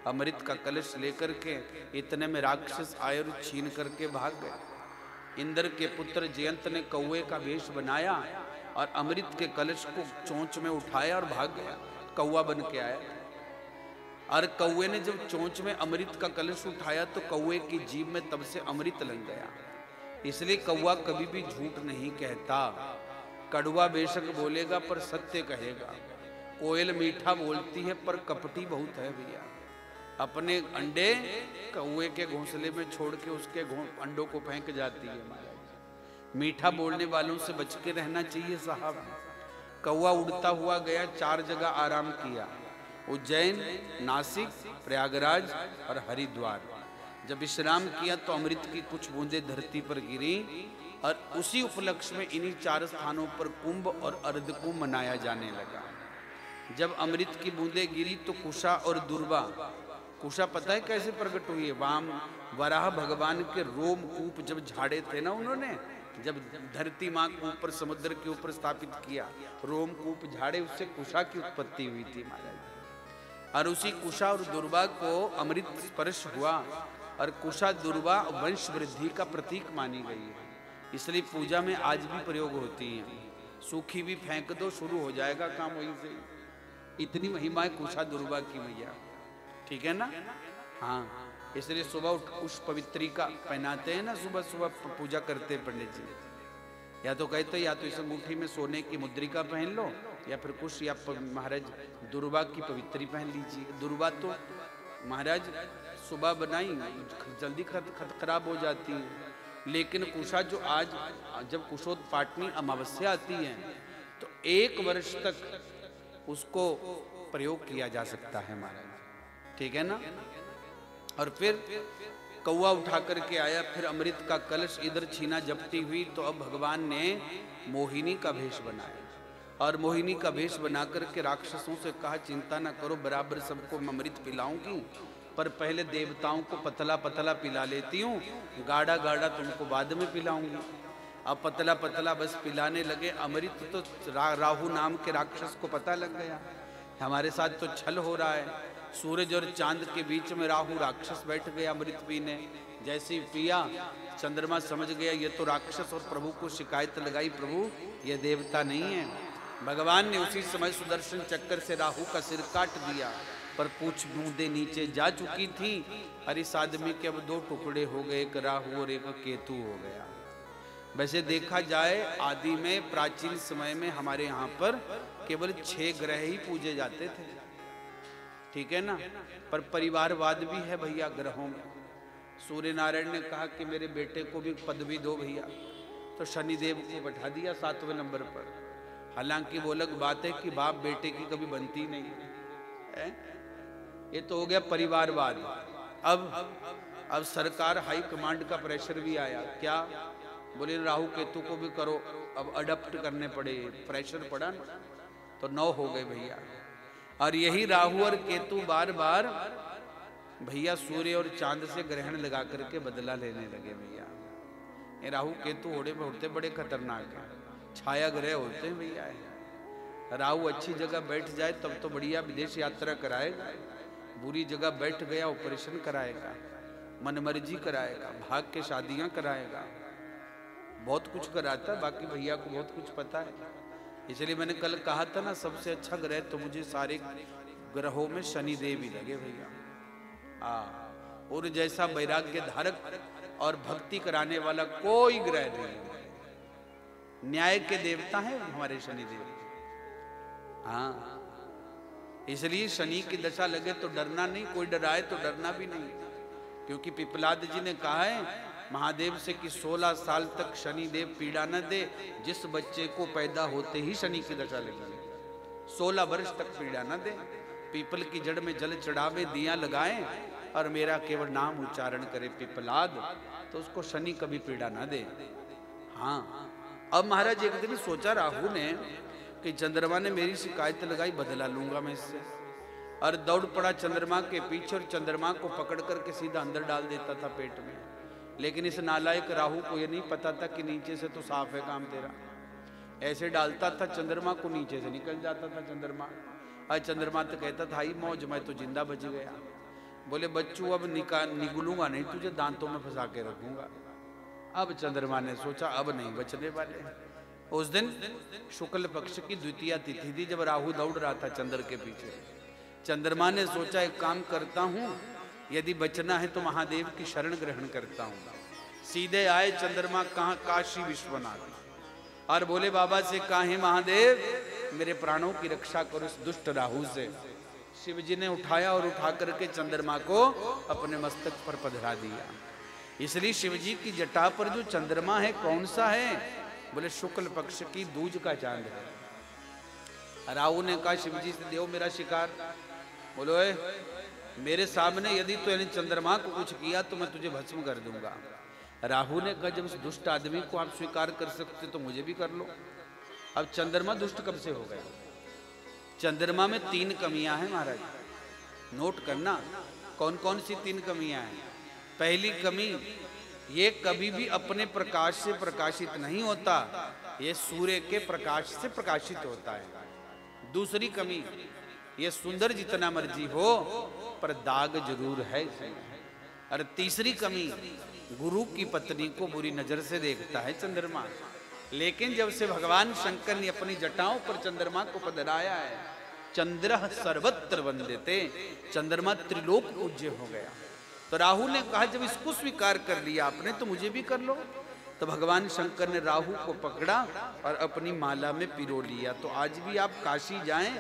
अमृत का कलश लेकर के इतने में राक्षस आए और छीन करके भाग गए। इंद्र के पुत्र जयंत ने कौवे का वेश बनाया और अमृत के कलश को चोंच में उठाया और भाग गया, कौवा बन के आया। और कौवे ने जब चोंच में अमृत का कलश उठाया तो कौवे की जीभ में तब से अमृत लग गया। इसलिए कौवा कभी भी झूठ नहीं कहता, कड़वा बेशक बोलेगा पर सत्य कहेगा। कोयल मीठा बोलती है पर कपटी बहुत है भैया। अपने अंडे कौवे के घोंसले में छोड़ के उसके अंडों को फेंक जाती है महाराज। मीठा बोलने वालों से बच के रहना चाहिए साहब। कौवा उड़ता हुआ गया, 4 जगह आराम किया, उज्जैन, नासिक, प्रयागराज और हरिद्वार। जब विश्राम किया तो अमृत की कुछ बूंदें धरती पर गिरी और उसी उपलक्ष्य में इन्हीं 4 स्थानों पर कुंभ और अर्धकुंभ मनाया जाने लगा। जब अमृत की बूंदें गिरी तो कुशा और दुर्वा, कुशा पता है कैसे प्रकट हुई है? वाम वराह भगवान के रोमकूप जब झाड़े थे ना उन्होंने, जब धरती माँ को ऊपर समुद्र के ऊपर स्थापित किया, रोमकूप झाड़े, उससे कुशा की उत्पत्ति हुई थी महाराज। और उसी कुशा और दुर्वा को अमृत स्पर्श हुआ और कुशा दुर्वा वंश वृद्धि का प्रतीक मानी गई है। इसलिए पूजा में आज भी प्रयोग होती है। सूखी भी फेंक दो, शुरू हो जाएगा काम वहीं से। इतनी महिमा है कुशा दुर्वा की भैया, ठीक है ना? हाँ, इसलिए सुबह उठ कुश पवित्री का पहनाते हैं ना, सुबह सुबह पूजा करते हैं पंडित जी। या तो कहते या तो इस अंगूठी में सोने की मुद्रिका पहन लो, या फिर कुश या महाराज दुर्वा की पवित्री पहन लीजिए। दुर्वा तो महाराज सुबह बनाई जल्दी खराब हो जाती है, लेकिन कुशा जो आज जब कुशोत्पाटनी अमावस्या आती है तो 1 वर्ष तक उसको प्रयोग किया जा सकता है महाराज, ठीक है ना? और फिर कौवा उठा करके आया, फिर अमृत का कलश इधर छीना जपटी हुई, तो अब भगवान ने मोहिनी का भेष बनाया और मोहिनी का भेष बना करके राक्षसों से कहा चिंता न करो, बराबर सबको अमृत पिलाऊंगी, पर पहले देवताओं को पतला पतला पिला लेती हूँ, गाढ़ा गाढ़ा तुमको बाद में पिलाऊंगी। अब पतला पतला बस पिलाने लगे। अमृत तो राहु नाम के राक्षस को पता लग गया, हमारे साथ तो छल हो रहा है। सूरज और चांद के बीच में राहु राक्षस बैठ गया अमृत पीने। जैसे ही पिया, चंद्रमा समझ गया ये तो राक्षस, और प्रभु को शिकायत लगाई, प्रभु ये देवता नहीं है। भगवान ने उसी समय सुदर्शन चक्कर से राहु का सिर काट दिया, पर पूंछ बूंदे नीचे जा चुकी थी। और इस आदमी के अब 2 टुकड़े हो गए, एक राहु और एक केतु हो गया। वैसे देखा जाए आदि में, प्राचीन समय में हमारे यहाँ पर केवल 6 ग्रह ही पूजे जाते थे, ठीक है ना। पर परिवारवाद भी है भैया ग्रहों में। सूर्य नारायण ने कहा कि मेरे बेटे को भी पदवी दो भैया, तो शनिदेव को बैठा दिया 7वें नंबर पर। हालांकि वो अलग बात है कि बाप बेटे की कभी बनती नहीं है, ये तो हो गया परिवारवाद। अब सरकार हाई कमांड का प्रेशर भी आया, क्या बोले राहु केतु को भी करो, अब अडप्ट करने पड़े, प्रेशर पड़ा ना, तो 9 हो गए भैया। और यही राहु और केतु बार बार भैया सूर्य और चांद से ग्रहण लगा करके बदला लेने लगे भैया। ये राहु केतु होड़े में होते बड़े खतरनाक है, छाया ग्रह होते हैं भैया। राहु अच्छी जगह बैठ जाए तब तो बढ़िया विदेश यात्रा कराएगा, बुरी जगह बैठ गया ऑपरेशन कराएगा, मनमर्जी कराएगा, भाग के शादियां कराएगा, बहुत कुछ कराता है। बाकी भैया को बहुत कुछ पता है। इसलिए मैंने कल कहा था ना, सबसे अच्छा ग्रह तो मुझे सारे ग्रहों में शनिदेव ही लगे भैया। और जैसा वैराग्य धारक और भक्ति कराने वाला कोई ग्रह नहीं। न्याय के देवता हैं हमारे शनिदेव। हाँ, इसलिए शनि की दशा लगे तो डरना नहीं, कोई डराए तो डरना भी नहीं। क्योंकि पिपलाद जी ने कहा है महादेव से कि 16 साल तक शनिदेव पीड़ा न दे, जिस बच्चे को पैदा होते ही शनि की दशा लगी, 16 वर्ष तक पीड़ा न दे। पीपल की जड़ में जल चढ़ावे, दिया लगाए और मेरा केवल नाम उच्चारण करे पिपलाद, तो उसको शनि कभी पीड़ा न दे। हाँ, अब महाराज एक दिन सोचा राहु ने कि चंद्रमा ने मेरी शिकायत लगाई, बदला लूंगा मैं इससे। और दौड़ पड़ा चंद्रमा के पीछे और चंद्रमा को पकड़ करके सीधा अंदर डाल देता था पेट में। लेकिन इस नालायक राहु को ये नहीं पता था कि नीचे से तो साफ है काम तेरा। ऐसे डालता था चंद्रमा को, नीचे से निकल जाता था चंद्रमा। और चंद्रमा तो कहता था ही मौज, मैं तो जिंदा बच गया। बोले बच्चू अब निगलूंगा नहीं, तुझे दांतों में फंसा के रखूंगा। अब चंद्रमा ने सोचा अब नहीं बचने वाले। उस दिन शुक्ल पक्ष की द्वितीया तिथि थी, जब राहु दौड़ रहा था चंद्र के पीछे। चंद्रमा ने सोचा एक काम करता हूं, यदि बचना है तो महादेव की शरण ग्रहण करता हूं। सीधे आए चंद्रमा, कहाँ? काशी विश्वनाथ। और बोले बाबा से, कहाँ है महादेव, मेरे प्राणों की रक्षा करो इस दुष्ट राहु से। शिव जी ने उठाया और उठा करके चंद्रमा को अपने मस्तक पर पधरा दिया। इसलिए शिव जी की जटा पर जो चंद्रमा है कौन सा है? बोले शुक्ल पक्ष की दूज का चांद है। राहु ने कहा शिव जी से, देव मेरा शिकार। बोलो मेरे सामने यदि तो यानी चंद्रमा को कुछ किया तो मैं तुझे भस्म कर दूंगा। राहु ने कहा जब इस दुष्ट आदमी को आप स्वीकार कर सकते तो मुझे भी कर लो। अब चंद्रमा दुष्ट कब से हो गया? चंद्रमा में 3 कमियां हैं महाराज, नोट करना। कौन कौन सी 3 कमियां हैं? पहली कमी, ये कभी भी अपने प्रकाश से प्रकाशित नहीं होता, ये सूर्य के प्रकाश से प्रकाशित होता है। दूसरी कमी, ये सुंदर जितना मर्जी हो पर दाग जरूर है। और तीसरी कमी, गुरु की पत्नी को बुरी नजर से देखता है चंद्रमा। लेकिन जब से भगवान शंकर ने अपनी जटाओं पर चंद्रमा को पधराया है, चंद्रः सर्वत्र वंदिते, चंद्रमा त्रिलोक पूज्य हो गया। तो राहु ने कहा जब इसको स्वीकार कर लिया आपने तो मुझे भी कर लो। तो भगवान शंकर ने राहु को पकड़ा और अपनी माला में पिरो लिया। तो आज भी आप काशी जाएं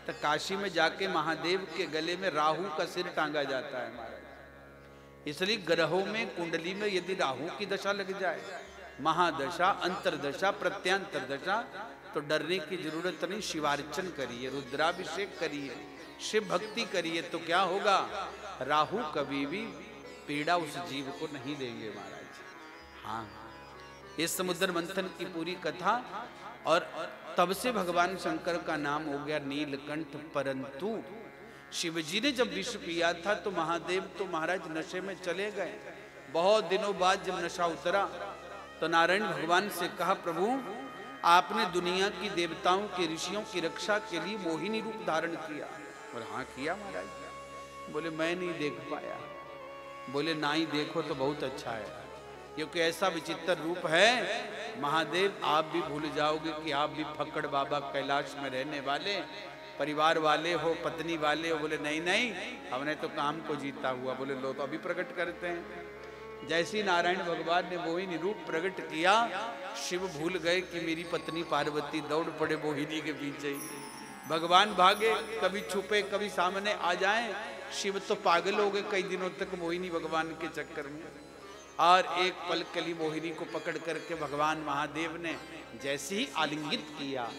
तो काशी में जाके महादेव के गले में राहु का सिर टांगा जाता है महाराज। इसलिए ग्रहों में कुंडली में यदि राहु की दशा लग जाए, महादशा, अंतरदशा, प्रत्यांतर दशा, तो डरने की जरूरत नहीं। शिवार्चन करिए, रुद्राभिषेक करिए, शिव भक्ति करिए, तो क्या होगा? राहु कभी भी पीड़ा उस जीव को नहीं देंगे महाराज। हाँ, इस समुद्र मंथन की पूरी कथा, और तब से भगवान शंकर का नाम हो गया नीलकंठ। परंतु शिव जी ने जब विष पिया था तो महादेव तो महाराज नशे में चले गए। बहुत दिनों बाद जब नशा उतरा तो नारायण भगवान से कहा, प्रभु आपने दुनिया की देवताओं के ऋषियों की रक्षा के लिए मोहिनी रूप धारण किया। और हाँ किया महाराज। बोले मैं नहीं देख पाया। बोले ना ही देखो तो बहुत अच्छा है, क्योंकि ऐसा विचित्र रूप है महादेव, आप भी भूल जाओगे कि आप भी फक्कड़ बाबा कैलाश में रहने वाले परिवार वाले हो, पत्नी वाले हो। बोले नहीं नहीं, हमने तो काम को जीता हुआ। बोले लो तो अभी प्रकट करते हैं। जैसे नारायण भगवान ने मोहिनी रूप प्रकट किया, शिव भूल गए कि मेरी पत्नी पार्वती, दौड़ पड़े मोहिनी के पीछे ही। भगवान भागे, कभी छुपे कभी सामने आ जाएं। शिव तो पागल हो गए कई दिनों तक मोहिनी भगवान के चक्कर में। और एक पल के लिए मोहिनी को पकड़ करके भगवान महादेव ने जैसे ही आलिंगित किया,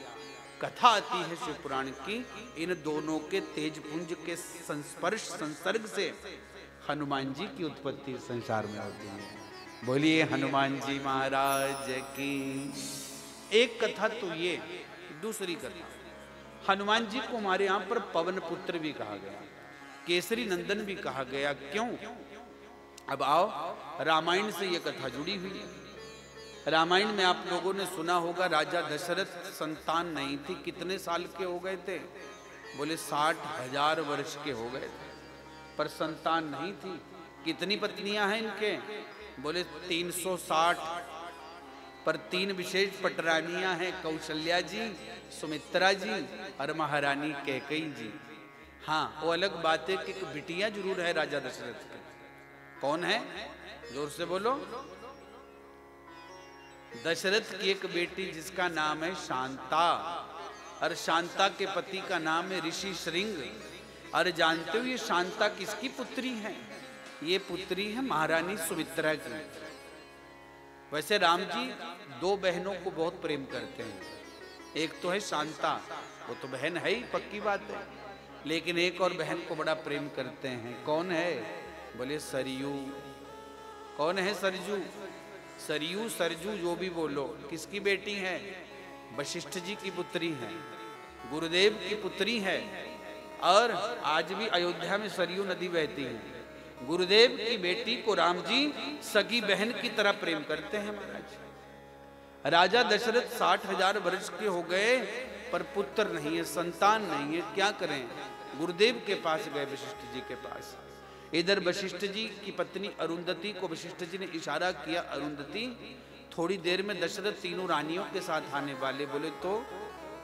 कथा आती है शिव पुराण की, इन दोनों के तेज पुंज के संस्पर्श संसर्ग से हनुमान जी की उत्पत्ति संसार में होती है। बोलिए हनुमान जी महाराज की। एक कथा तो ये। दूसरी कथा, हनुमान जी को हमारे यहाँ पर पवन पुत्र भी कहा गया, केसरी नंदन भी कहा गया। क्यों? अब आओ, रामायण से ये कथा जुड़ी हुई है। रामायण में आप लोगों ने सुना होगा, राजा दशरथ संतान नहीं थी। कितने साल के हो गए थे? बोले 60,000 वर्ष के हो गए थे, पर संतान नहीं थी। कितनी पत्नियां हैं इनके? बोले 360, पर 3 विशेष पटरानियां हैं, कौशल्या जी, सुमित्रा जी और महारानी कैकेयी जी। हाँ, वो अलग बात है कि बिटिया जरूर है राजा दशरथ की। कौन है? जोर से बोलो। दशरथ की एक बेटी जिसका नाम है शांता, और शांता के पति का नाम है ऋषि श्रृंग। और जानते हो ये शांता किसकी पुत्री है? ये पुत्री है महारानी सुमित्रा की। वैसे राम जी 2 बहनों को बहुत प्रेम करते हैं। एक तो है शांता, वो तो बहन है ही, पक्की बात है। लेकिन एक और बहन को बड़ा प्रेम करते हैं। कौन है? बोले सरयू। कौन है सरजू? सरयू सरजू जो भी बोलो। किसकी बेटी है? वशिष्ठ जी की पुत्री है, गुरुदेव की पुत्री है। और आज भी अयोध्या में सरयू नदी बहती है। गुरुदेव की बेटी को राम जी सगी बहन की तरह प्रेम करते हैं महाराज। राजा दशरथ 60,000 वर्ष के हो गए, पर पुत्र नहीं है, संतान नहीं है। क्या करें? गुरुदेव के पास गए, वशिष्ठ जी के पास। इधर वशिष्ठ जी की पत्नी अरुंधति को वशिष्ठ जी ने इशारा किया, अरुंधति थोड़ी देर में दशरथ 3 रानियों के साथ आने वाले। बोले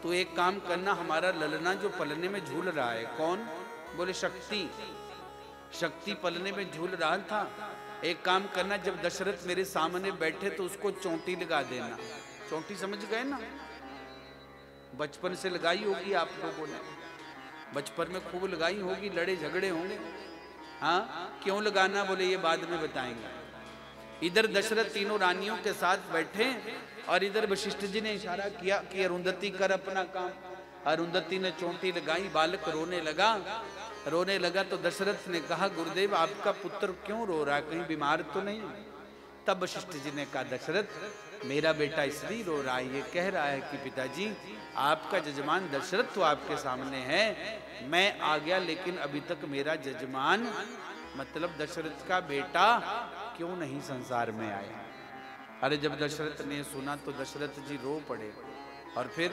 तो एक काम करना, हमारा ललना जो पलने में झूल रहा है। कौन? बोले शक्ति। शक्ति पलने में झूल रहा था। एक काम करना, जब दशरथ मेरे सामने बैठे तो उसको चोटी लगा देना। चोटी समझ गए ना? बचपन से लगाई होगी आप लोगों ने, बचपन में खूब लगाई होगी, लड़े झगड़े होंगे। हाँ, क्यों लगाना? बोले ये बाद में बताएंगे। इधर दशरथ 3 रानियों के साथ बैठे, और इधर वशिष्ठ जी ने इशारा किया कि अरुंधति कर अपना काम। अरुंधति ने चोटी लगाई, बालक रोने लगा तो दशरथ ने कहा, गुरुदेव आपका पुत्र क्यों रो रहा है, कहीं बीमार तो नहीं? तब वशिष्ठ जी ने कहा, दशरथ मेरा बेटा इसलिए रो रहा है, ये कह रहा है कि पिताजी आपका जजमान दशरथ तो आपके सामने है, मैं आ गया लेकिन अभी तक मेरा जजमान मतलब दशरथ का बेटा क्यों नहीं संसार में आया। अरे जब दशरथ ने सुना तो दशरथ जी रो पड़े। और फिर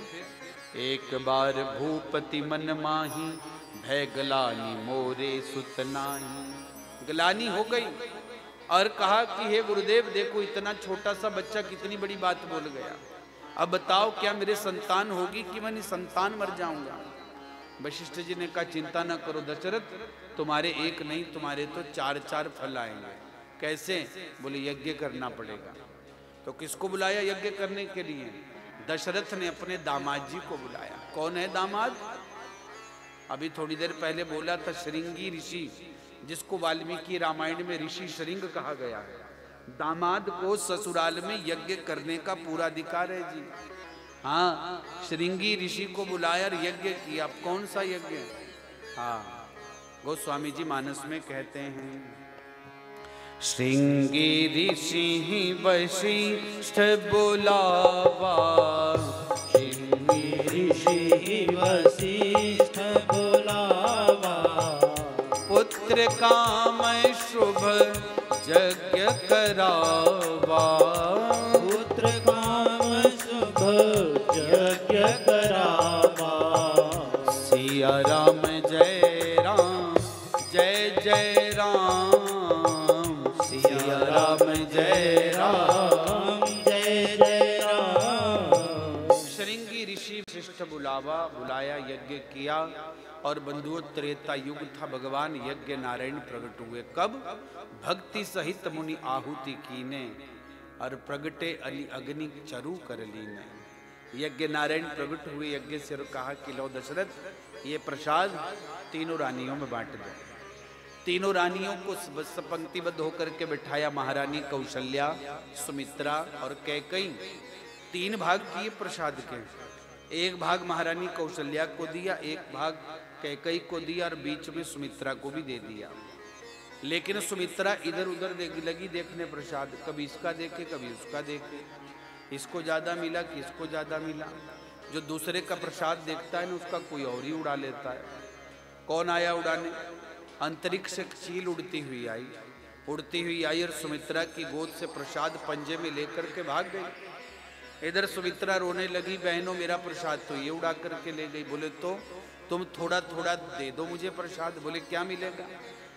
एक बार भूपति मन माही, भय गलानी मोरे सुतनाही। गलानी हो गई और कहा कि हे गुरुदेव देखो, इतना छोटा सा बच्चा कितनी बड़ी बात बोल गया। अब बताओ क्या मेरे संतान होगी कि मैं संतान मर जाऊंगा? वशिष्ठ जी ने कहा, चिंता न करो दशरथ, तुम्हारे एक नहीं तुम्हारे तो 4 फल आएंगे। कैसे? बोले यज्ञ करना पड़ेगा। तो किसको बुलाया यज्ञ करने के लिए? दशरथ ने अपने दामाद जी को बुलाया। कौन है दामाद? अभी थोड़ी देर पहले बोला था, श्रृंगी ऋषि, जिसको वाल्मीकि रामायण में ऋषि श्रृंग कहा गया है। दामाद को ससुराल में यज्ञ करने का पूरा अधिकार है जी। हाँ, श्रृंगी ऋषि को बुलाया और यज्ञ किया। कौन सा यज्ञ? हाँ, गोस्वामी जी मानस में कहते हैं, श्रृंगी ऋषि वशिष्ठ बुलावा, श्रृंगी ऋषि वशिष्ठ बुलावा, पुत्र काम शुभ यज्ञ करावा, पुत्र काम शुभ यज्ञ करावा। सिया राम जय राम जय जय राम, सिया राम जय राम जय जय राम। श्रृंगी ऋषि शिष्ट बुलाया, यज्ञ किया और बंधुओं त्रेता युग था। भगवान यज्ञ नारायण प्रकट हुए। कब? भक्ति सहित मुनि आहुति कीने और प्रगटे अग्नि चरु कर लीने। यज्ञ नारायण प्रकट हुए। यज्ञ से कहा कि लो दशरथ, ये प्रसाद तीनों रानियों में बांट दो। तीनों रानियों को पंक्तिबद्ध होकर के बिठाया। महारानी कौशल्या, सुमित्रा और कैकेयी। 3 भाग किए प्रसाद के। एक भाग महारानी कौशल्या को दिया, एक भाग कैकेयी को दिया और बीच में सुमित्रा को भी दे दिया। लेकिन सुमित्रा इधर उधर लगी देखने प्रसाद, कभी इसका देखे कभी उसका देखे, इसको ज्यादा मिला कि इसको ज्यादा मिला। जो दूसरे का प्रसाद देखता है ना, उसका कोई और ही उड़ा लेता है। कौन आया उड़ाने? अंतरिक्ष से चील उड़ती हुई आई और सुमित्रा की गोद से प्रसाद पंजे में लेकर के भाग गई। इधर सुमित्रा रोने लगी, बहनों मेरा प्रसाद तो ये उड़ा करके ले गई। बोले तो तुम थोड़ा थोड़ा दे दो मुझे प्रसाद। बोले क्या मिलेगा?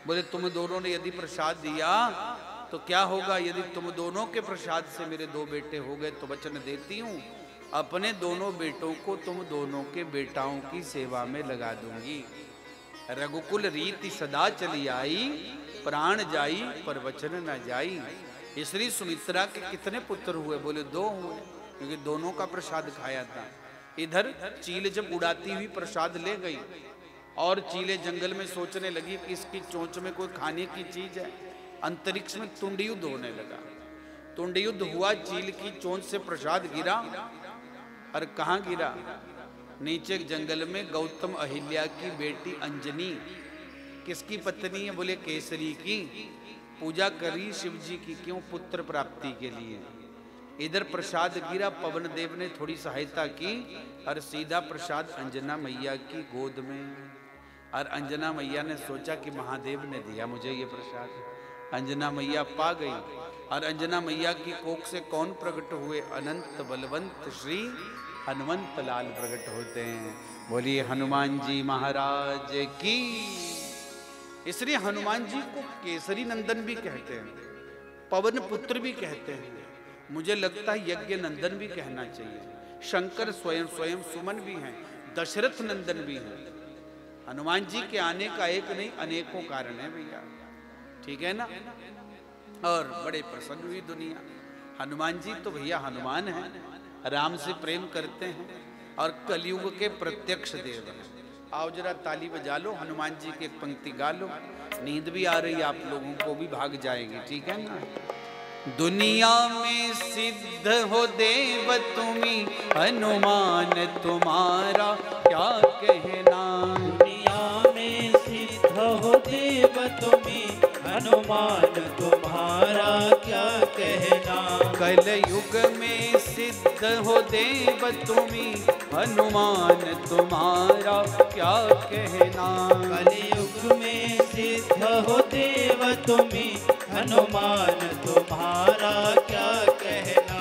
बोले तुम दोनों ने यदि प्रसाद दिया तो क्या होगा? यदि तुम दोनों के प्रसाद से मेरे 2 बेटे हो गए तो वचन देती हूँ अपने दोनों बेटों को तुम दोनों के बेटाओं की सेवा में लगा दूंगी। रघुकुल रीति सदा चली आई, प्राण जाई पर वचन न जाई। इसलिए सुमित्रा के कितने पुत्र हुए? बोले 2 हुए, क्योंकि दोनों का प्रसाद खाया था। इधर चील जब उड़ाती हुई प्रसाद ले गई और चीले जंगल में सोचने लगी कि इसकी चोंच में कोई खाने की चीज है। अंतरिक्ष में तुंड युद्ध होने लगा। तुंड युद्ध हुआ, चील की चोंच से प्रसाद गिरा और कहाँ गिरा? नीचे जंगल में गौतम अहिल्या की बेटी अंजनी। किसकी पत्नी है? बोले केसरी की। पूजा करी शिव जी की, क्यों? पुत्र प्राप्ति के लिए। इधर प्रसाद गिरा, पवन देव ने थोड़ी सहायता की और सीधा प्रसाद अंजना मैया की गोद में। और अंजना मैया ने सोचा कि महादेव ने दिया मुझे ये प्रसाद। अंजना मैया पा गई और अंजना मैया की कोख से कौन प्रकट हुए? अनंत बलवंत श्री हनुमंत लाल प्रकट होते हैं। बोलिए हनुमान जी महाराज की। इसलिए हनुमान जी को केसरी नंदन भी कहते हैं, पवन पुत्र भी कहते हैं। मुझे लगता है यज्ञ नंदन भी कहना चाहिए। शंकर स्वयं सुमन भी हैं, दशरथ नंदन भी हैं। हनुमान जी के आने का एक नहीं अनेकों कारण है भैया, ठीक है ना। और बड़े प्रसन्न हुई दुनिया। हनुमान जी तो भैया हनुमान हैं, राम से प्रेम करते हैं और कलयुग के प्रत्यक्ष देव हैं। आओ जरा ताली बजा लो, हनुमान जी की एक पंक्ति गा लो। नींद भी आ रही, आप लोगों को भी भाग जाएगी, ठीक है ना। दुनिया में सिद्ध हो देव तुम्ही, हनुमान तुम्हारा क्या कहना। दुनिया में सिद्ध हो देव तुम्ही, हनुमान तुम्हारा क्या कहना। कल युग में सिद्ध हो देव तुम्ही, हनुमान तुम्हारा क्या कहना। कल युग में सिद्ध हो देव तुम्ही, हनुमान तुम्हारा क्या कहना।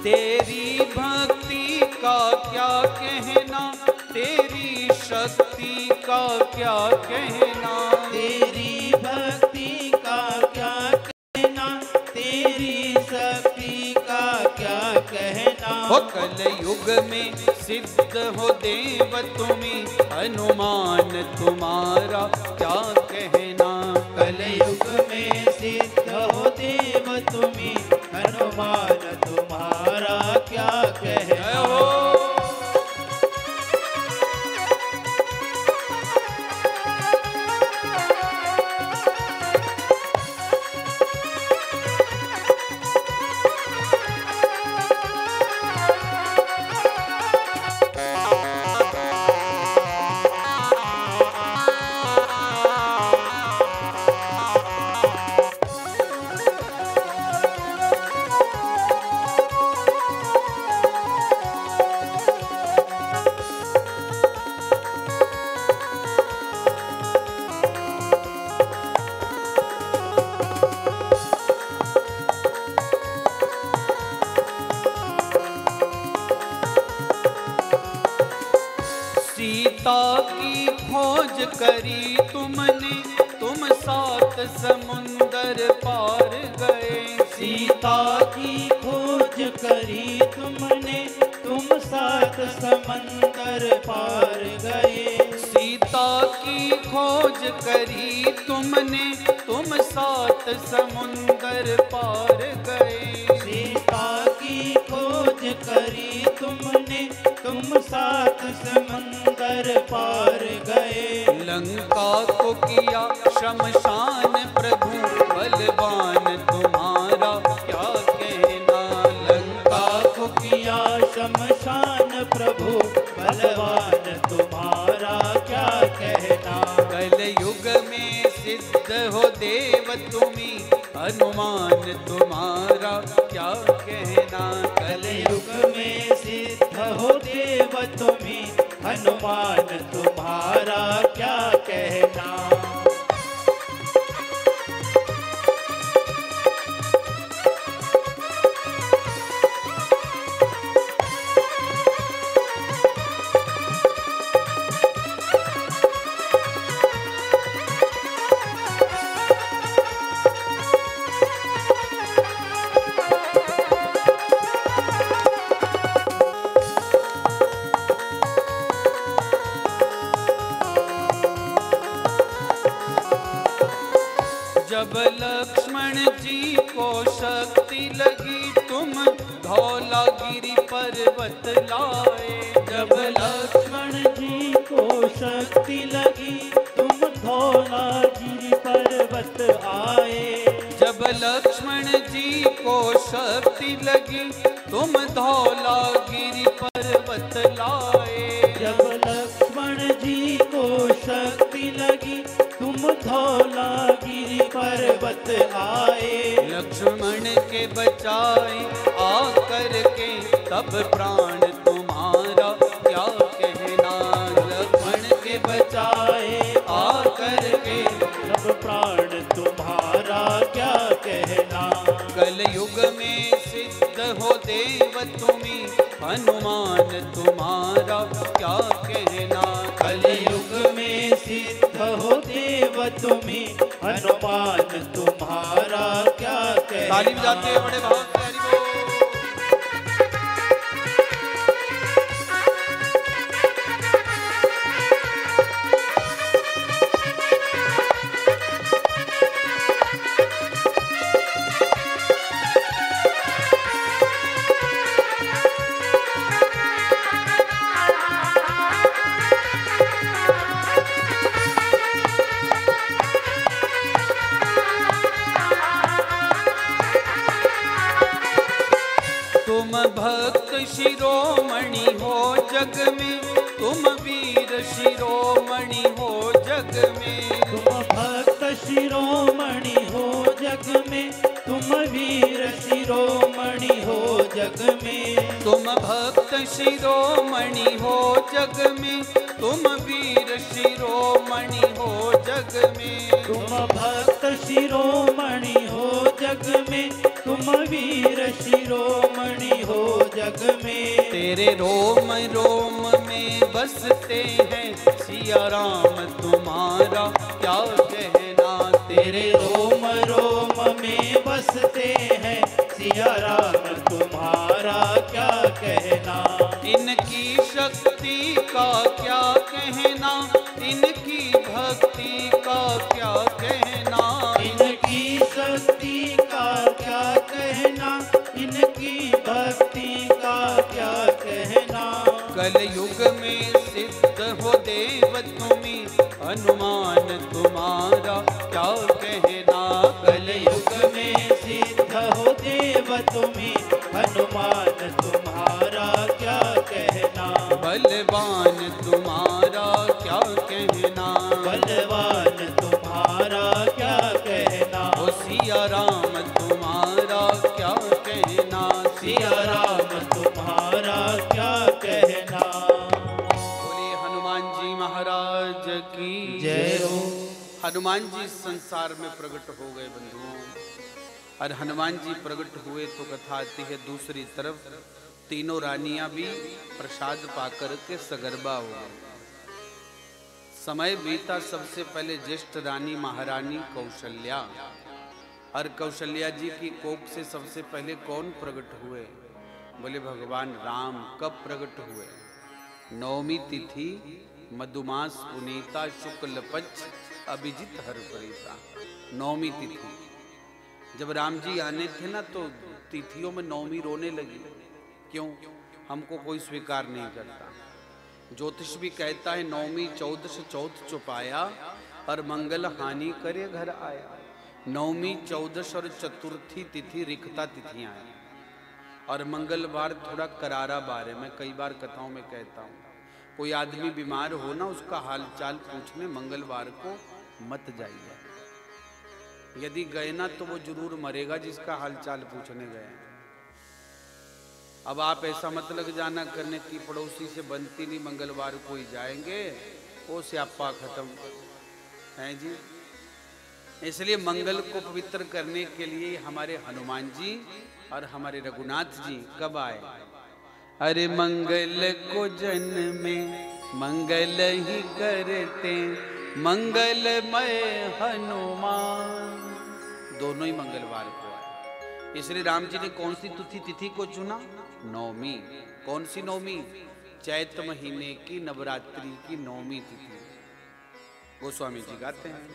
तेरी भक्ति का क्या कहना, तेरी शक्ति का क्या कहना। तेरी भक्ति का क्या कहना, तेरी शक्ति का क्या कहना। हो कल युग में सिद्ध हो देव तुम्ही, हनुमान तुम्हारा क्या कहना। कल युग में सिद्ध हो देव तुम्ही, हनुमान तुम्हारा क्या कहना। सीता की खोज करी तुमने, तुम 7 समुंदर पार गए। सीता की खोज करी तुमने, तुम 7 समंदर पार गए। सीता की खोज करी तुमने, तुम 7 समुंदर पार गए। सीता की खोज करी तुमने, तुम 7 समंदर पार गए। लंका को किया शमशान प्रभु, बलवान तुम्हारा क्या कहना। लंका को किया शमशान प्रभु, बलवान तुम्हारा क्या कहना। कल युग में सिद्ध हो देव तुम्ही, हनुमान तुम्हारा क्या कहना। कल युग में सिद्ध हो देव तुम्ही, हनुमान तुम्हारा क्या कहना। जब लक्ष्मण जी को शक्ति लगी, तुम धौलागिरी पर्वत लाए। जब लक्ष्मण जी को शक्ति लगी, तुम धौलागिरी पर्वत आए। जब लक्ष्मण जी को शक्ति लगी, तुम धौलागिरी पर्वत लाए। जब लक्ष्मण जी को शक्ति लगी, तुम धौलागिरी पर्वत आए। लक्ष्मण के बचाए आकर के, तब प्राण तुम्हारा क्या कहना। लक्ष्मण के बचाए आकर के, तब प्राण तुम्हारा क्या कहना। कल युग में सिद्ध हो देव तुम्ही, हनुमान तुम्हारा क्या कहना। कल युग में सिद्ध हो देव तुम्ही, हनुमान तुम्हारा क्या कहना। ताली बजाते हैं बड़े भाव से, हरि बोल। तुम भक्त शिरोमणि हो जग में, तुम वीर शिरोमणि हो जग में। तुम भक्त शिरोमणि हो जग में, तुम वीर शिरोमणि हो जग में। तुम भक्त शिरोमणि हो जग में, तुम वीर शिरोमणि हो जग में। तुम भक्त शिरोमणि हो जग में, तुम वीर शिरोमणि हो जग में। तेरे रोम रोम में बसते हैं, सिया राम तुम्हारा क्या कहना। तेरे रोम रोम में बसते हैं, सिया राम तुम्हारा क्या कहना। इनकी शक्ति का क्या कहना, इनकी भक्ति का क्या कहना। इनकी शक्ति का क्या कहना, इनकी भक्ति का क्या कहना। कल युग में सिद्ध हो देव तुम्ही, हनुमान तुम्हारा क्या कहना। कल युग में सिद्ध हो देव तुम्ही, हनुमान तुम्हारा क्या कहना। बलवान तुम्हारा क्या कहना। बलवान तुम्हारा क्या कहना। ओ सिया राम तुम्हारा क्या कहना। सिया राम तुम्हारा क्या कहना। बोले हनुमान जी महाराज की जय हो। हनुमान जी संसार में प्रकट हो गए बंधुओं, और हनुमान जी प्रकट हुए तो कथा आती है दूसरी तरफ तीनों रानियां भी प्रसाद पाकर के सगर्भा हो गई। समय बीता, सबसे पहले ज्येष्ठ रानी महारानी कौशल्या, और कौशल्या जी की कोख से सबसे पहले कौन प्रकट हुए? बोले भगवान राम। कब प्रकट हुए? नवमी तिथि, मधुमास पुनीता, शुक्ल पक्ष, अभिजित हर प्रीता। नवमी तिथि जब राम जी आने थे ना, तो तिथियों में नवमी रोने लगी। क्यों? हमको कोई स्वीकार नहीं करता। ज्योतिष भी कहता है नवमी चौदस चौथ चुपाया, और मंगल हानि करे घर आया। नवमी चौदस और चतुर्थी तिथि रिक्ता तिथियां हैं, और मंगलवार थोड़ा करारा बार है। मैं कई बार कथाओं में कहता हूँ, कोई आदमी बीमार हो ना, उसका हालचाल पूछने मंगलवार को मत जाइए। यदि गए ना तो वो जरूर मरेगा जिसका हालचाल पूछने गए। अब आप ऐसा मत लग जाना करने की पड़ोसी से बनती नहीं, मंगलवार को ही जाएंगे, वो स्यापा खत्म है जी। इसलिए मंगल को पवित्र करने के लिए हमारे हनुमान जी और हमारे रघुनाथ जी कब आए? अरे मंगल को जन्म में मंगल ही करते, मंगलमय हनुमान। दोनों ही मंगलवार को आए। इसलिए राम जी ने कौन सी तिथि को चुना? नवमी। कौन सी नवमी? चैत महीने की नवरात्रि की नवमी तिथि। गोस्वामी जी गाते हैं,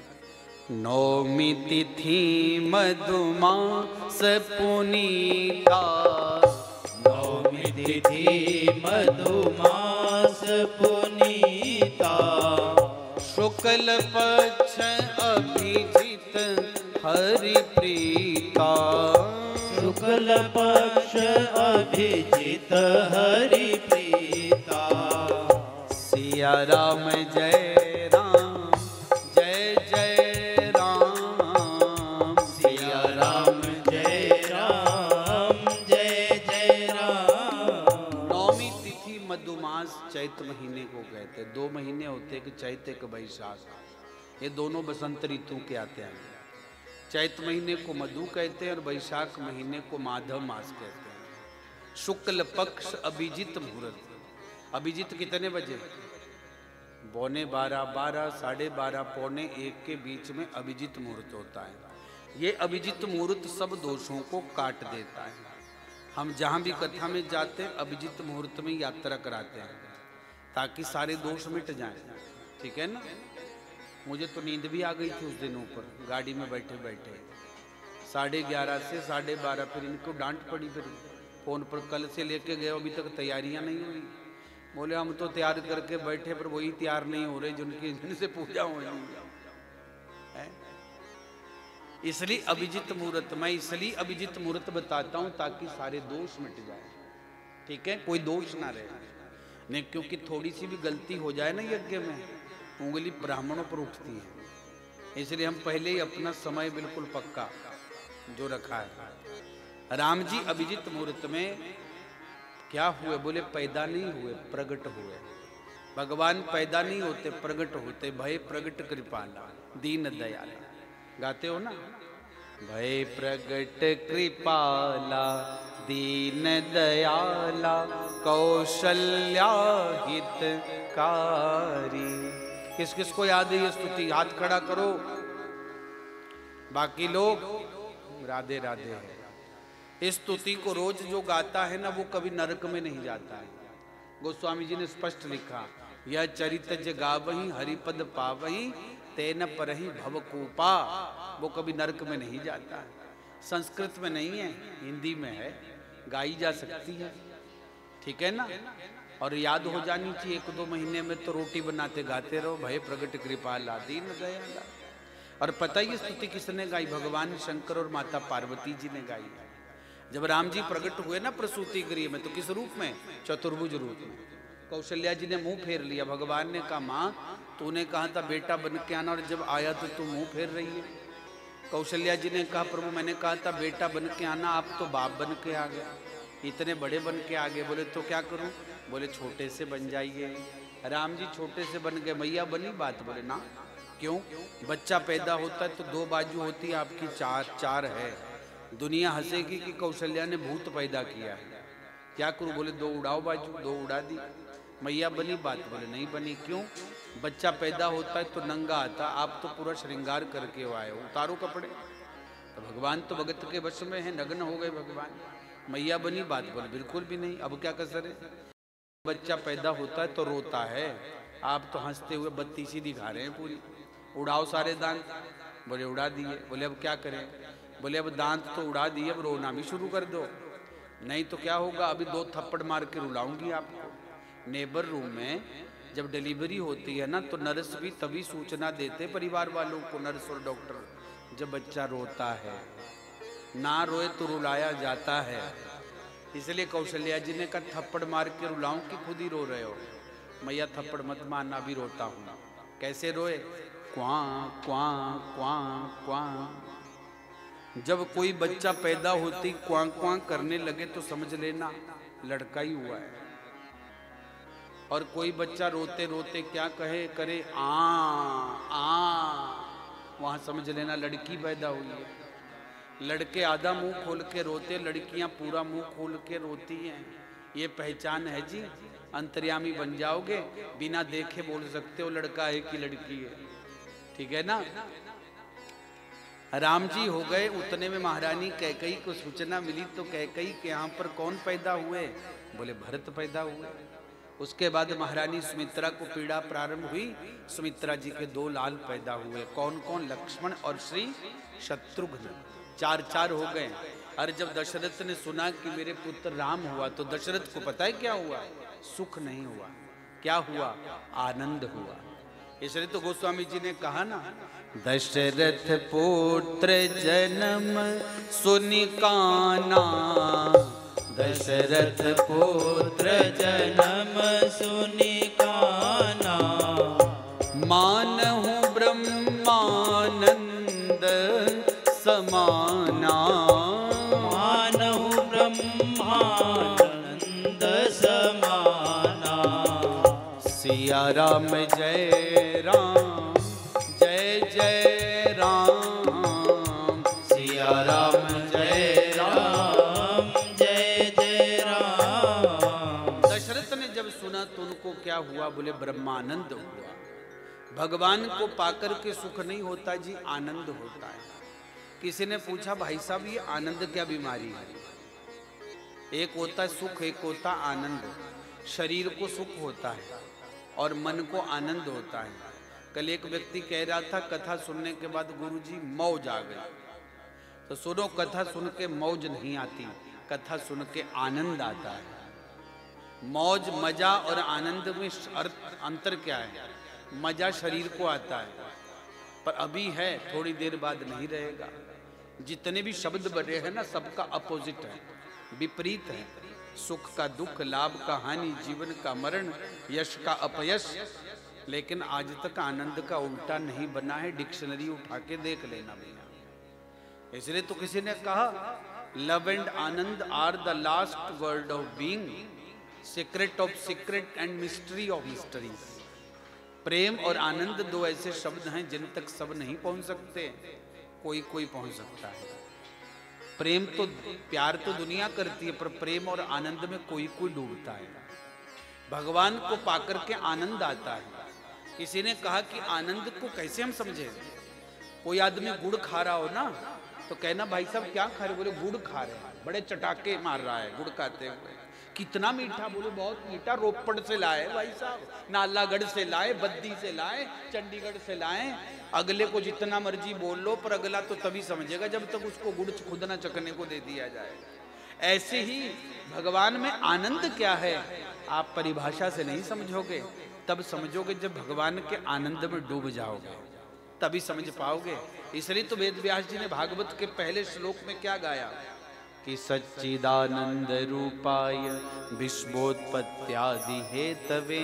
नवमी तिथि मधुमास पुनीता, नवमी तिथि मधुमास पुनीता, शुक्ल पक्ष अभिजित हरि प्रीता, शुक्ल पक्ष अभिजित हरि प्रीता। सिया राम जय राम, जय जय राम, सिया राम जय राम, जय जय राम। नवमी तिथि मधुमास चैत महीने को कहते हैं। 2 महीने होते हैं, कि चैत एक वैशाख, ये दोनों बसंत ऋतु के आते हैं। चैत महीने को मधु कहते हैं और वैशाख महीने को माधव मास कहते हैं। शुक्ल पक्ष अभिजित मुहूर्त। अभिजित कितने बजे? 12:15, 12, 12:30, 12:45 के बीच में अभिजित मुहूर्त होता है। ये अभिजित मुहूर्त सब दोषों को काट देता है। हम जहाँ भी कथा में जाते हैं अभिजित मुहूर्त में यात्रा कराते हैं, ताकि सारे दोष मिट जाएं। ठीक है ना? मुझे तो नींद भी आ गई थी उस दिन, ऊपर गाड़ी में बैठे बैठे 11:30 से 12:30, फिर इनको डांट पड़ी। फिर फ़ोन पर कल से लेके गए, अभी तक तैयारियां नहीं हुई। बोले हम तो तैयार करके बैठे, पर वही तैयार नहीं हो रहे जिनसे पूजा हो रही है। इसलिए अभिजित मुहूर्त, मैं इसलिए अभिजित मुहूर्त बताता हूँ ताकि सारे दोष मिट जाए। ठीक है, कोई दोष ना रहे नहीं, क्योंकि थोड़ी सी भी गलती हो जाए ना यज्ञ में, उंगली ब्राह्मणों पर उठती है। इसलिए हम पहले ही अपना समय बिल्कुल पक्का जो रखा है। राम जी अभिजित मुहूर्त में क्या हुए? बोले पैदा नहीं हुए, प्रगट हुए। भगवान पैदा नहीं होते, प्रगट होते। भय प्रगट कृपाला दीन दयाला, गाते हो ना? भय प्रगट कृपाला दीन दयाला, कौशल्या हितकारी। किस किस को याद है ये स्तुति? हाथ खड़ा करो। बाकी लोग राधे राधे है। इस स्तुति को रोज जो गाता है ना, वो कभी नरक में नहीं जाता है। गोस्वामी जी ने स्पष्ट लिखा, यह चरित जगावही हरिपद पावही, तेन परहि भवकूपा। वो कभी नरक में नहीं जाता है। संस्कृत में नहीं है, हिंदी में है, गाई जा सकती है। ठीक है ना? और याद हो जानी चाहिए। 1-2 महीने में तो रोटी बनाते गाते रहो, भय प्रगट कृपाला दीन दयाला। और पता ही स्तुति किसने गाई? भगवान शंकर और माता पार्वती जी ने गाई। जब राम जी प्रकट हुए ना प्रसूति गृह में, तो किस रूप में? चतुर्भुज रूप में। कौशल्या जी ने मुंह फेर लिया। भगवान ने कहा, माँ तूने कहा था बेटा बन के आना, और जब आया तो तू मुंह फेर रही है। कौशल्या जी ने कहा, प्रभु मैंने कहा था बेटा बन के आना, आप तो बाप बन के आ गया, इतने बड़े बन के आ गए। बोले तो क्या करूं? बोले छोटे से बन जाइए। राम जी छोटे से बन गए, मैया बनी बात? बोले ना। क्यों? बच्चा पैदा होता है तो 2 बाजू होती है, आपकी 4 है। दुनिया हंसेगी कि कौशल्या ने भूत पैदा किया है। क्या करूं? बोले दो उड़ाओ बाजू, दो उड़ा दी। मैया बनी बात? बोले नहीं बनी। क्यों? बच्चा पैदा होता है तो नंगा आता, आप तो पूरा श्रृंगार करके आए हो, उतारो कपड़े। तो भगवान तो भगत के वश में है, नग्न हो गए भगवान। मैया बनी बात? बोले बिल्कुल भी नहीं। अब क्या कसर है? बच्चा पैदा होता है तो रोता है, आप तो हंसते हुए बत्ती सी दिखा रहे हैं पूरी। उड़ाओ सारे दांत। बोले उड़ा दिए। बोले अब क्या करें? बोले अब दांत तो उड़ा दिए, अब रोना भी शुरू कर दो। नहीं तो क्या होगा? अभी 2 थप्पड़ मार के रुलाऊंगी आपको। नेबर रूम में जब डिलीवरी होती है ना, तो नर्स भी तभी सूचना देते परिवार वालों को, नर्स और डॉक्टर, जब बच्चा रोता है। ना रोए तो रुलाया जाता है। इसलिए कौशल्या जी ने कहा थप्पड़ मार के रुलाऊं कि खुद ही रो रहे हो? मैया थप्पड़ मत मारना, भी रोता हूँ। कैसे रोए? क्वां क्वां क्वां क्वां। जब कोई बच्चा पैदा होती क्वां क्वां करने लगे तो समझ लेना लड़का ही हुआ है। और कोई बच्चा रोते रोते क्या कहे करे? आ, वहां समझ लेना लड़की पैदा हुई है। लड़के आधा मुंह खोल के रोते, लड़कियां पूरा मुंह खोल के रोती हैं। ये पहचान है जी। अंतर्यामी बन जाओगे, बिना देखे बोल सकते हो लड़का है कि लड़की है। ठीक है ना? राम जी हो गए, उतने में महारानी कैकई को सूचना मिली। तो कैकई के यहाँ पर कौन पैदा हुए? बोले भरत पैदा हुए। उसके बाद महारानी सुमित्रा को पीड़ा प्रारंभ हुई। सुमित्रा जी के 2 लाल पैदा हुए। कौन कौन? लक्ष्मण और श्री शत्रुघ्न। 4 हो गए। और जब दशरथ ने सुना कि मेरे पुत्र राम हुआ, तो दशरथ को पता है क्या हुआ? सुख नहीं हुआ। क्या हुआ? आनंद हुआ। इसलिए तो गोस्वामी जी ने कहा ना, दशरथ पुत्र जन्म सुनि काना, दशरथ पुत्र जन्म सुनि काना, मानहु ब्रह्मानंद समाना, मानहु ब्रह्मानंद समाना। सिया राम जय राम, जय जय राम, सिया राम जय राम, जय जय राम। दशरथ ने जब सुना तो उनको क्या हुआ? बोले ब्रह्मानंद हुआ। भगवान को पाकर के सुख नहीं होता जी, आनंद होता है। किसी ने पूछा भाई साहब ये आनंद क्या बीमारी है? एक होता है सुख, एक होता आनंद। शरीर को सुख होता है और मन को आनंद होता है। कल एक व्यक्ति कह रहा था कथा सुनने के बाद गुरुजी मौज आ गई। तो सुनो, कथा सुन के मौज नहीं आती, कथा सुन के आनंद आता है। मौज, मजा और आनंद में अंतर क्या है? मजा शरीर को आता है, पर अभी है, थोड़ी देर बाद नहीं रहेगा। जितने भी शब्द बने हैं ना, सबका अपोजिट है, विपरीत है। सुख का दुख, लाभ का हानि, जीवन का मरण, यश का अपयश। लेकिन आज तक आनंद का उल्टा नहीं बना है। डिक्शनरी उठा के देख लेना भैया। इसलिए तो किसी ने कहा love and anand are the last word of being, secret of secret and mystery of mysteries. प्रेम और आनंद 2 ऐसे शब्द हैं जिन तक सब नहीं पहुंच सकते, कोई कोई पहुंच सकता है। प्रेम तो, प्यार तो दुनिया करती है, पर प्रेम और आनंद में कोई कोई डूबता है। भगवान को पाकर के आनंद आता है। किसी ने कहा कि आनंद को कैसे हम समझे? कोई आदमी गुड़ खा रहा हो ना, तो कहना भाई साहब क्या खा रहे? बोले गुड़ खा रहे हैं। बड़े चटाके मार रहा है गुड़ खाते हुए। कितना मीठा? बोले बहुत मीठा, रोपड़ से लाए भाई साहब, नालागढ़ से लाए, बद्दी से लाए, चंडीगढ़ से लाए। अगले को जितना मर्जी बोल लो, पर अगला तो तभी समझेगा जब तक उसको गुड़ खुद ना चखने को दे दिया जाए। ऐसे ही भगवान में आनंद क्या है आप परिभाषा से नहीं समझोगे, तब समझोगे जब भगवान के आनंद में डूब जाओगे, तभी समझ पाओगे। इसलिए तो वेद व्यास जी ने भागवत के पहले श्लोक में क्या गाया कि सच्चिदानंद रूपाय विश्वोत्पत्त्यादि हेतवे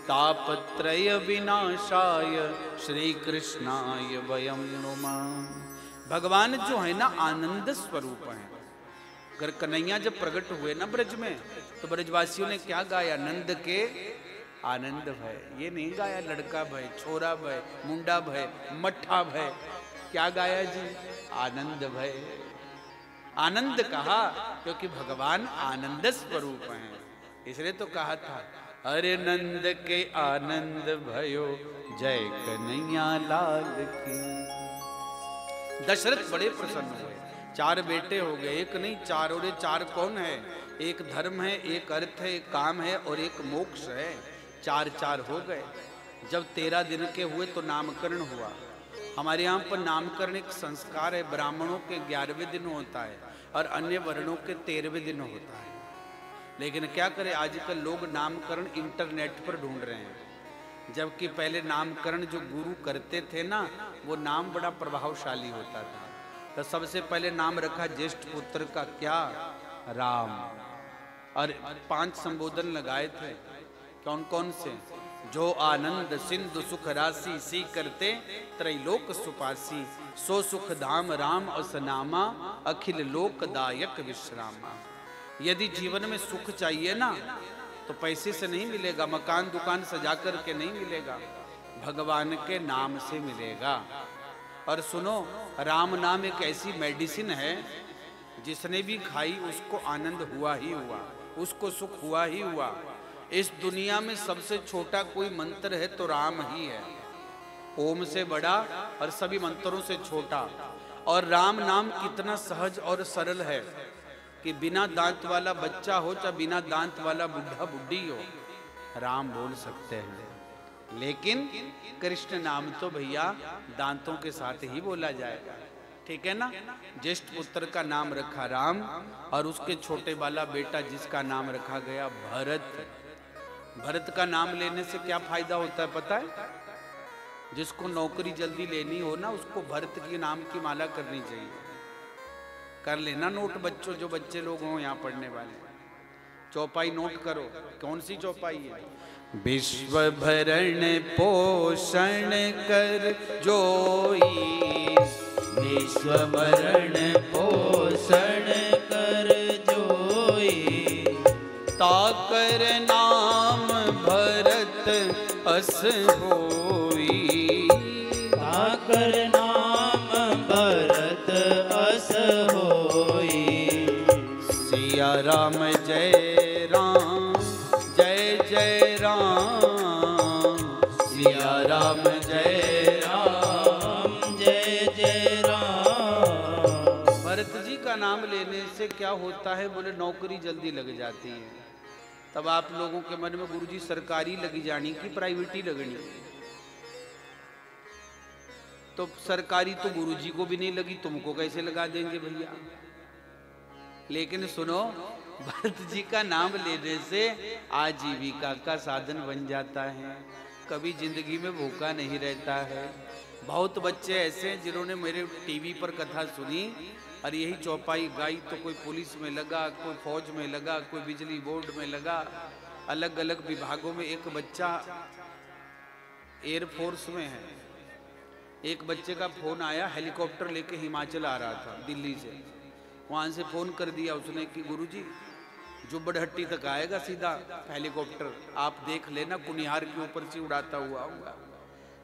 तापत्रय विनाशाय श्री कृष्णाय वयं नुमः। भगवान जो है ना आनंद स्वरूप है। अगर कन्हैया जब प्रकट हुए ना ब्रज में, तो ब्रजवासियों ने क्या गाया? नंद के आनंद भय। ये नहीं गाया लड़का भय, छोरा भय, मुंडा भय, मट्ठा भय। क्या गाया जी? आनंद भय। आनंद कहा क्योंकि भगवान आनंद स्वरूप हैं, इसलिए तो कहा था अरे नंद के आनंद भयो जय कन्हैया लाल की। दशरथ बड़े प्रसन्न हुए, 4 बेटे हो गए, एक नहीं 4। और ये 4 कौन है? एक धर्म है, एक अर्थ है, एक काम है और एक मोक्ष है। 4 हो गए। जब 13 दिन के हुए तो नामकरण हुआ। हमारे यहाँ पर नामकरण एक संस्कार है। ब्राह्मणों के 11वें दिन होता है और अन्य वर्णों के 13वें दिन होता है। लेकिन क्या करें, आजकल लोग नामकरण इंटरनेट पर ढूंढ रहे हैं, जबकि पहले नामकरण जो गुरु करते थे ना, वो नाम बड़ा प्रभावशाली होता था। तो सबसे पहले नाम रखा ज्येष्ठ पुत्र का, क्या? राम। और 5 संबोधन लगाए थे। कौन कौन से? जो आनंद सिंधु सुख राशि, सी करते त्रैलोक सुपासी, सो सुख धाम राम असनामा, अखिल लोकदायक विश्रामा। यदि जीवन में सुख चाहिए ना, तो पैसे से नहीं मिलेगा, मकान दुकान सजा कर के नहीं मिलेगा, भगवान के नाम से मिलेगा। और सुनो, राम नाम एक ऐसी मेडिसिन है, जिसने भी खाई उसको आनंद हुआ ही हुआ, उसको सुख हुआ ही हुआ। इस दुनिया में सबसे छोटा कोई मंत्र है तो राम ही है, ओम से बड़ा और सभी मंत्रों से छोटा। और राम नाम कितना सहज और सरल है कि बिना दांत वाला बच्चा हो चाहे बिना दांत वाला बुढ़ा बुढ़ी हो, राम बोल सकते हैं। लेकिन कृष्ण नाम तो भैया दांतों के साथ ही बोला जाएगा, ठीक है ना। ज्येष्ठ पुत्र का नाम रखा राम, और उसके छोटे वाला बेटा जिसका नाम रखा गया भरत। भरत का नाम लेने से क्या फायदा होता है पता है? जिसको नौकरी जल्दी लेनी हो ना, उसको भरत के नाम की माला करनी चाहिए। कर लेना नोट बच्चों, जो बच्चे लोग हों यहाँ पढ़ने वाले, चौपाई नोट करो। कौन सी चौपाई है? विश्व भरण पोषण कर जोई, विश्व भरण पोषण कर जोई, ताकर नाम भरत अस होई, ताकर नाम भरत अस होई। सिया राम जय राम, जय जय राम, सिया राम जय राम, जय जय राम। भरत जी का नाम लेने से क्या होता है? बोले नौकरी जल्दी लग जाती है। तब आप लोगों के मन में गुरुजी सरकारी लगी जानी कि प्राइवेटी लगनी? तो सरकारी तो गुरुजी को भी नहीं लगी, तुमको कैसे लगा देंगे भैया? लेकिन सुनो, भरत जी का नाम लेने से आजीविका का साधन बन जाता है, कभी जिंदगी में भूखा नहीं रहता है। बहुत बच्चे ऐसे हैं जिन्होंने मेरे टीवी पर कथा सुनी और यही चौपाई गाई, तो कोई पुलिस में लगा, कोई फौज में लगा, कोई बिजली बोर्ड में लगा, अलग अलग विभागों में। एक बच्चा एयरफोर्स में है। एक बच्चे का फोन आया, हेलीकॉप्टर लेके हिमाचल आ रहा था दिल्ली से। वहाँ से फोन कर दिया उसने कि गुरुजी जुब्बड़हट्टी तक आएगा सीधा हेलीकॉप्टर, आप देख लेना, कुनिहार के ऊपर से उड़ाता हुआ आऊँगा।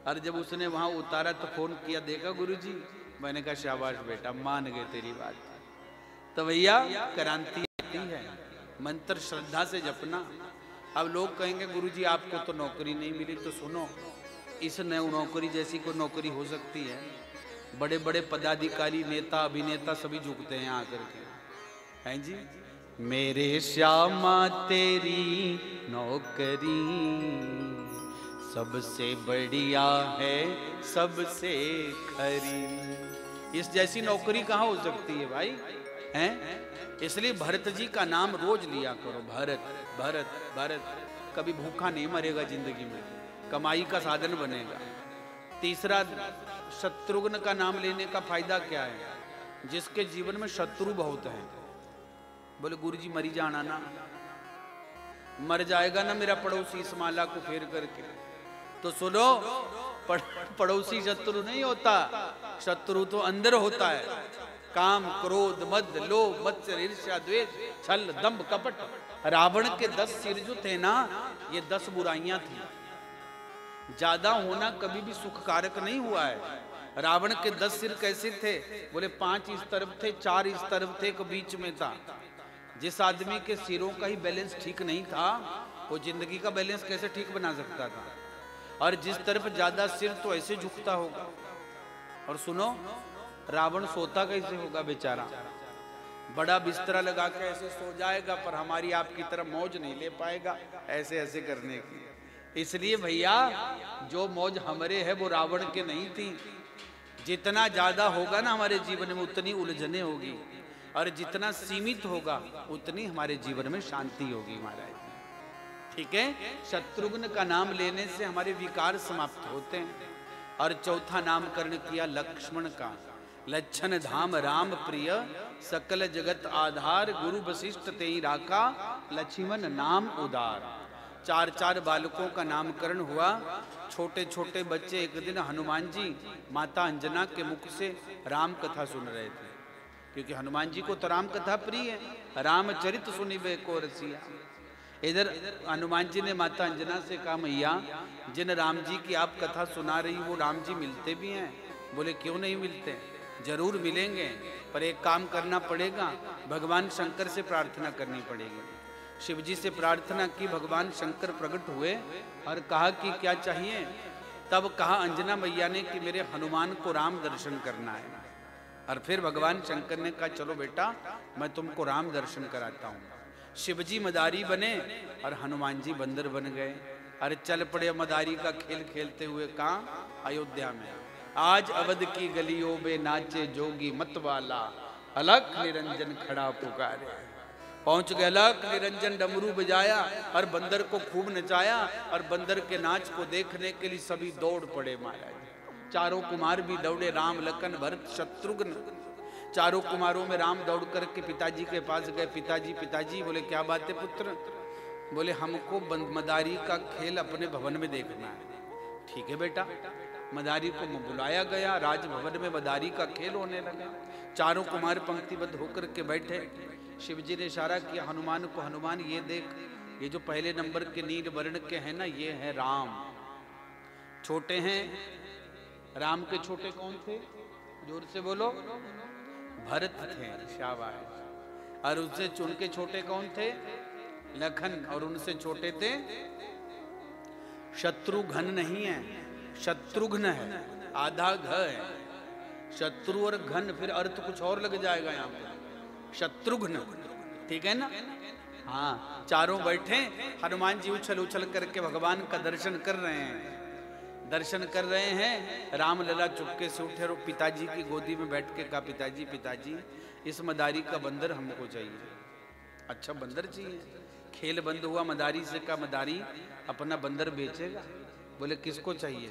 और जब उसने वहाँ उतारा तो फोन किया, देखा गुरुजी? मैंने कहा शाबाश बेटा, मान गए तेरी बात। तो भैया क्रांति आती है, मंत्र श्रद्धा से जपना। अब लोग कहेंगे गुरुजी आपको तो नौकरी नहीं मिली, तो सुनो, इस नौकरी जैसी कोई नौकरी हो सकती है? बड़े बड़े पदाधिकारी, नेता, अभिनेता सभी झुकते हैं आकर के, हैं जी। मेरे श्यामा तेरी नौकरी सबसे बढ़िया है, सबसे खरी। इस जैसी नौकरी कहाँ हो सकती है भाई, हैं? इसलिए भरत जी का नाम रोज लिया करो, भरत भरत भरत। कभी भूखा नहीं मरेगा जिंदगी में, कमाई का साधन बनेगा। तीसरा, शत्रुघ्न का नाम लेने का फायदा क्या है? जिसके जीवन में शत्रु बहुत है। बोले गुरुजी मरी जाना ना, मर जाएगा ना मेरा पड़ोसी इस माला को फेर करके। तो सुनो, पड़ोसी शत्रु नहीं होता, शत्रु तो अंदर होता है। काम, क्रोध, मद, लोभ, मत्सर, ईर्ष्या, द्वेष, छल, दंभ, कपट। रावण के 10 सिर जो थे ना, ये 10 बुराइयां थी। ज्यादा होना कभी भी सुख कारक नहीं हुआ है। रावण के 10 सिर कैसे थे? बोले 5 इस तरफ थे, 4 इस तरफ थे, एक बीच में था। जिस आदमी के सिरों का ही बैलेंस ठीक नहीं था, वो जिंदगी का बैलेंस कैसे ठीक बना सकता था? और जिस तरफ ज्यादा सिर तो ऐसे झुकता होगा। और सुनो, रावण सोता कैसे होगा बेचारा? बड़ा बिस्तरा लगा के ऐसे सो जाएगा, पर हमारी आपकी तरह मौज नहीं ले पाएगा ऐसे ऐसे करने की। इसलिए भैया, जो मौज हमारे है वो रावण के नहीं थी। जितना ज्यादा होगा ना हमारे जीवन में, उतनी उलझने होगी, और जितना सीमित होगा उतनी हमारे जीवन में शांति होगी महाराज। ठीक है, शत्रुघ्न का नाम लेने से हमारे विकार समाप्त होते हैं। और चौथा नामकरण किया लक्ष्मण का। लक्षण धाम राम प्रिय, सकल जगत आधार, गुरु वशिष्ठ तेई राखा, लक्ष्मण नाम उदार। 4 बालकों का नामकरण हुआ। छोटे छोटे बच्चे एक दिन हनुमान जी माता अंजना के मुख से राम कथा सुन रहे थे, क्योंकि हनुमान जी को तो राम कथा प्रिय है। रामचरित सुनिबे को रसिया। इधर हनुमान जी ने माता अंजना से कहा, मैया जिन राम जी की आप कथा सुना रही वो राम जी मिलते भी हैं? बोले क्यों नहीं मिलते, जरूर मिलेंगे, पर एक काम करना पड़ेगा, भगवान शंकर से प्रार्थना करनी पड़ेगी। शिव जी से प्रार्थना की, भगवान शंकर प्रकट हुए और कहा कि क्या चाहिए? तब कहा अंजना मैया ने कि मेरे हनुमान को राम दर्शन करना है। और फिर भगवान शंकर ने कहा चलो बेटा, मैं तुमको राम दर्शन कराता हूँ। शिव जी मदारी बने और हनुमान जी बंदर बन गए। अरे चल पड़े मदारी का खेल खेलते हुए। कहाँ? अयोध्या में। आज अवध की गलियों में नाचे जोगी मतवाला, अलख निरंजन खड़ा पुकारे। पहुंच गए, अलख निरंजन डमरू बजाया और बंदर को खूब नचाया, और बंदर के नाच को देखने के लिए सभी दौड़ पड़े महाराज। 4 कुमार भी दौड़े, राम लखन भरत शत्रुघ्न। 4 कुमारों में राम दौड़ करके पिताजी के पास गए। पिताजी पिताजी। बोले क्या बात है पुत्र? बोले हमको मदारी का खेल अपने भवन में देखना है। ठीक है बेटा। मदारी को बुलाया गया, राजभवन में मदारी का खेल होने लगा। 4 कुमार पंक्तिबद्ध होकर के बैठे। शिव जी ने इशारा किया हनुमान को, हनुमान ये देख, ये जो पहले नंबर के नील वर्ण के हैं ना, ये है राम। छोटे हैं। राम के छोटे कौन थे? जोर से बोलो। भरत थे, शाबाश। और उससे उनके छोटे कौन थे? लखन। और उनसे छोटे थे शत्रुघ्न। नहीं है, शत्रुघ्न है, आधा घ है। शत्रु और घन, फिर अर्थ कुछ और लग जाएगा यहाँ पे। शत्रुघ्न, ठीक है ना? हाँ। 4 बैठे, हनुमान जी उछल उछल करके भगवान का दर्शन कर रहे हैं। दर्शन कर रहे हैं। राम लला चुपके से उठे और पिताजी की गोदी में बैठ के कहा, पिताजी पिताजी, इस मदारी का बंदर हमको चाहिए। अच्छा बंदर चाहिए? खेल बंद हुआ। मदारी से कहा, मदारी अपना बंदर बेचेगा? बोले किसको चाहिए?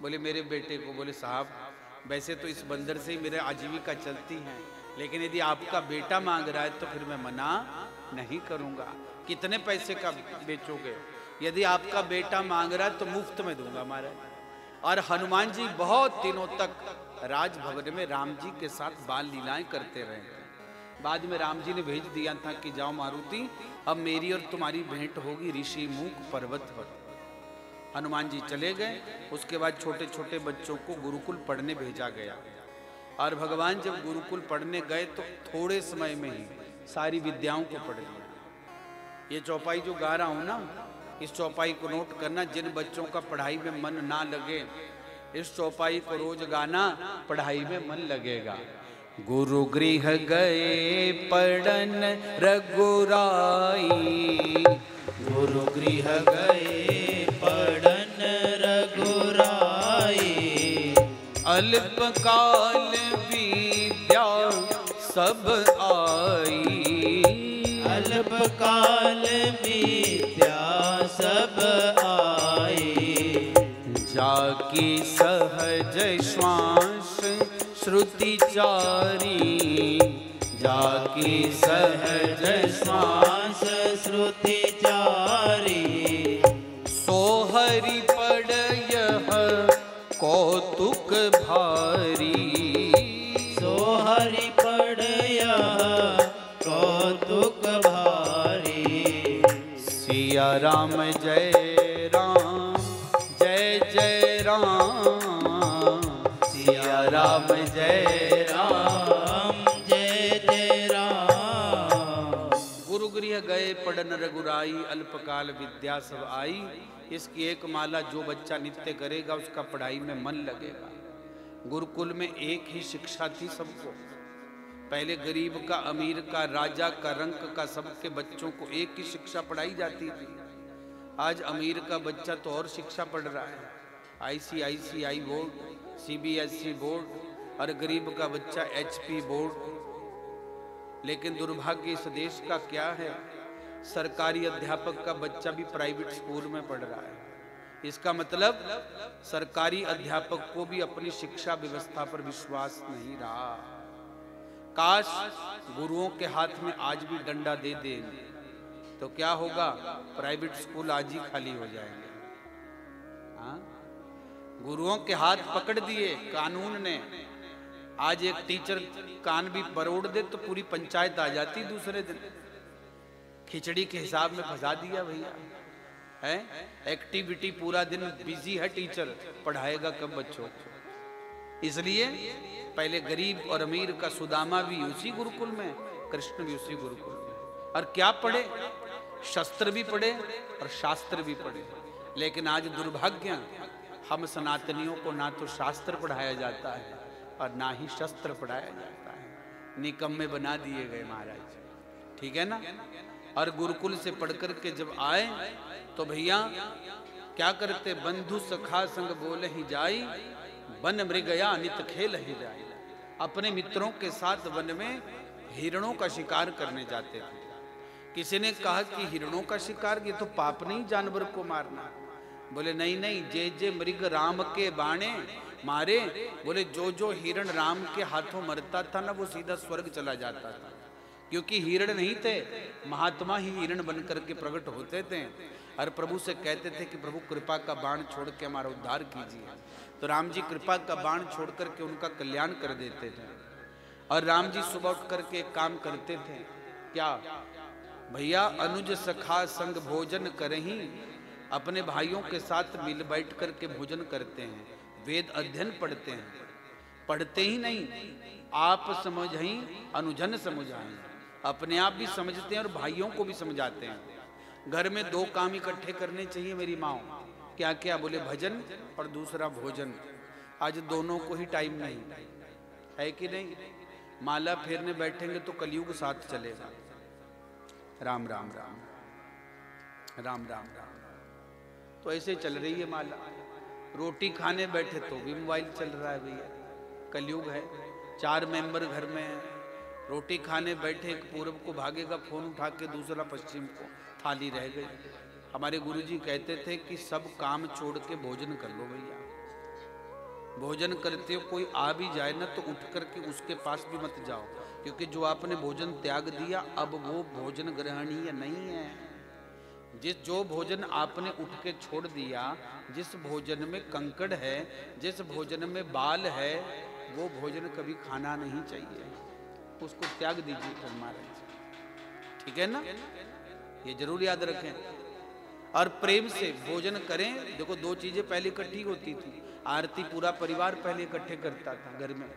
बोले मेरे बेटे को। बोले साहब वैसे तो इस बंदर से ही मेरे आजीविका चलती है, लेकिन यदि आपका बेटा मांग रहा है तो फिर मैं मना नहीं करूंगा। कितने पैसे का बेचोगे? यदि आपका बेटा मांग रहा है तो मुफ्त में दूंगा महाराज। और हनुमान जी बहुत दिनों तक राजभवन में राम जी के साथ बाल लीलाएं करते रहे। बाद में राम जी ने भेज दिया था कि जाओ मारुति, अब मेरी और तुम्हारी भेंट होगी ऋषि मुख पर्वत पर। हनुमान जी चले गए। उसके बाद छोटे छोटे बच्चों को गुरुकुल पढ़ने भेजा गया। और भगवान जब गुरुकुल पढ़ने गए तो थोड़े समय में ही सारी विद्याओं को पढ़ लिया। ये चौपाई जो गा रहा हूं ना, इस चौपाई को नोट करना। जिन बच्चों का पढ़ाई में मन ना लगे, इस चौपाई को रोज गाना, पढ़ाई में मन लगेगा। गुरु गृह गए पढ़न रघुराई, गुरु गृह गए पढ़न रघुराई। अल्पकाल विद्या सब आई, अल्पकाल विद्या सब आई। जाकी सहज श्वास श्रुति चारी, जाकी सहज श्वास श्रुति चारी। सोहरि पढ़ यह कौतुक भारी, सोहरि पढ़ यह कौतुक भारी। सिया राम जय राम, जय जय राम, सिया जय राम जय जय राम। गुरु गृह गए पढ़न रघुराई, अल्पकाल विद्या सब आई। इसकी एक माला जो बच्चा नित्य करेगा उसका पढ़ाई में मन लगेगा। गुरुकुल में एक ही शिक्षा थी सबको। पहले गरीब का, अमीर का, राजा का, रंक का, सबके बच्चों को एक ही शिक्षा पढ़ाई जाती थी। आज अमीर का बच्चा तो और शिक्षा पढ़ रहा है, ICICI बोर्ड, CBSE बोर्ड, और गरीब का बच्चा HP बोर्ड। लेकिन दुर्भाग्य इस देश का क्या है, सरकारी अध्यापक का बच्चा भी प्राइवेट स्कूल में पढ़ रहा है। इसका मतलब सरकारी अध्यापक को भी अपनी शिक्षा व्यवस्था पर विश्वास नहीं रहा। काश गुरुओं के हाथ में आज भी डंडा दे दें तो क्या होगा, प्राइवेट स्कूल आज ही खाली हो जाएंगे। हाँ? गुरुओं के हाथ पकड़ दिए कानून ने, आज एक टीचर कान भी बरोड़ दे तो पूरी पंचायत आ जाती दूसरे दिन। खिचड़ी के हिसाब में फंसा दिया भैया है। एक्टिविटी पूरा दिन बिजी है टीचर, पढ़ाएगा कब बच्चों को। इसलिए पहले गरीब और अमीर का सुदामा भी उसी गुरुकुल में, कृष्ण भी उसी गुरुकुल में। और क्या पढ़े, शस्त्र भी पढ़े और शास्त्र भी पढ़े। लेकिन आज दुर्भाग्य, हम सनातनियों को ना तो शास्त्र पढ़ाया जाता है और ना ही शस्त्र पढ़ाया जाता है। निकम्मे बना दिए गए महाराज, ठीक है ना। और गुरुकुल से पढ़कर के जब आए तो भैया क्या करते, बंधु सखा संग बोले ही जाई, वन मृगया नित खेल ही जाए। अपने मित्रों के साथ वन में हिरणों का शिकार करने जाते थे। किसी ने कहा कि हिरणों का शिकार, ये तो पाप नहीं जानवर को मारना। बोले नहीं नहीं, जे जे मृग राम के बाणे मारे। बोले जो जो हिरण राम के हाथों मरता था ना, वो सीधा स्वर्ग चला जाता था। क्योंकि हिरण नहीं थे, महात्मा ही हिरण बन करके प्रकट होते थे और प्रभु से कहते थे कि प्रभु कृपा का बाण छोड़ के हमारा उद्धार कीजिए। तो राम जी कृपा का बाण छोड़ करके उनका कल्याण कर देते थे। और राम जी सुबह उठ करके एक काम करते थे, क्या भैया, अनुज सखा संग भोजन करही, अपने भाइयों के साथ मिल बैठ करके भोजन करते हैं, वेद अध्ययन पढ़ते हैं। पढ़ते ही नहीं, आप समझही अनुजन समझाएं, अपने आप भी समझते हैं और भाइयों को भी समझाते हैं। घर में दो काम इकट्ठे करने चाहिए मेरी माँ। क्या क्या? बोले भजन और दूसरा भोजन। आज दोनों को ही टाइम नहीं है कि नहीं। माला फेरने बैठेंगे तो कलयुग साथ चलेगा। राम राम राम राम राम राम। तो ऐसे चल रही है माला। रोटी खाने बैठे तो भी मोबाइल चल रहा है भैया, कलयुग है। 4 मेंबर घर में है, रोटी खाने बैठे एक पूरब को भागेगा फोन उठा के, दूसरा पश्चिम को, थाली रह गई। हमारे गुरुजी कहते थे कि सब काम छोड़ के भोजन कर लो भैया। भोजन करते हो कोई आ भी जाए ना तो उठ करके उसके पास भी मत जाओ, क्योंकि जो आपने भोजन त्याग दिया अब वो भोजन ग्रहणीय नहीं है। जो भोजन आपने उठ के छोड़ दिया, जिस भोजन में कंकड़ है, जिस भोजन में बाल है, वो भोजन कभी खाना नहीं चाहिए। उसको त्याग दीजिए महाराज, ठीक है ना। ये जरूर याद रखें और प्रेम से भोजन करें। देखो 2 चीजें पहले इकट्ठी होती थी। आरती पूरा परिवार पहले इकट्ठे करता था घर में,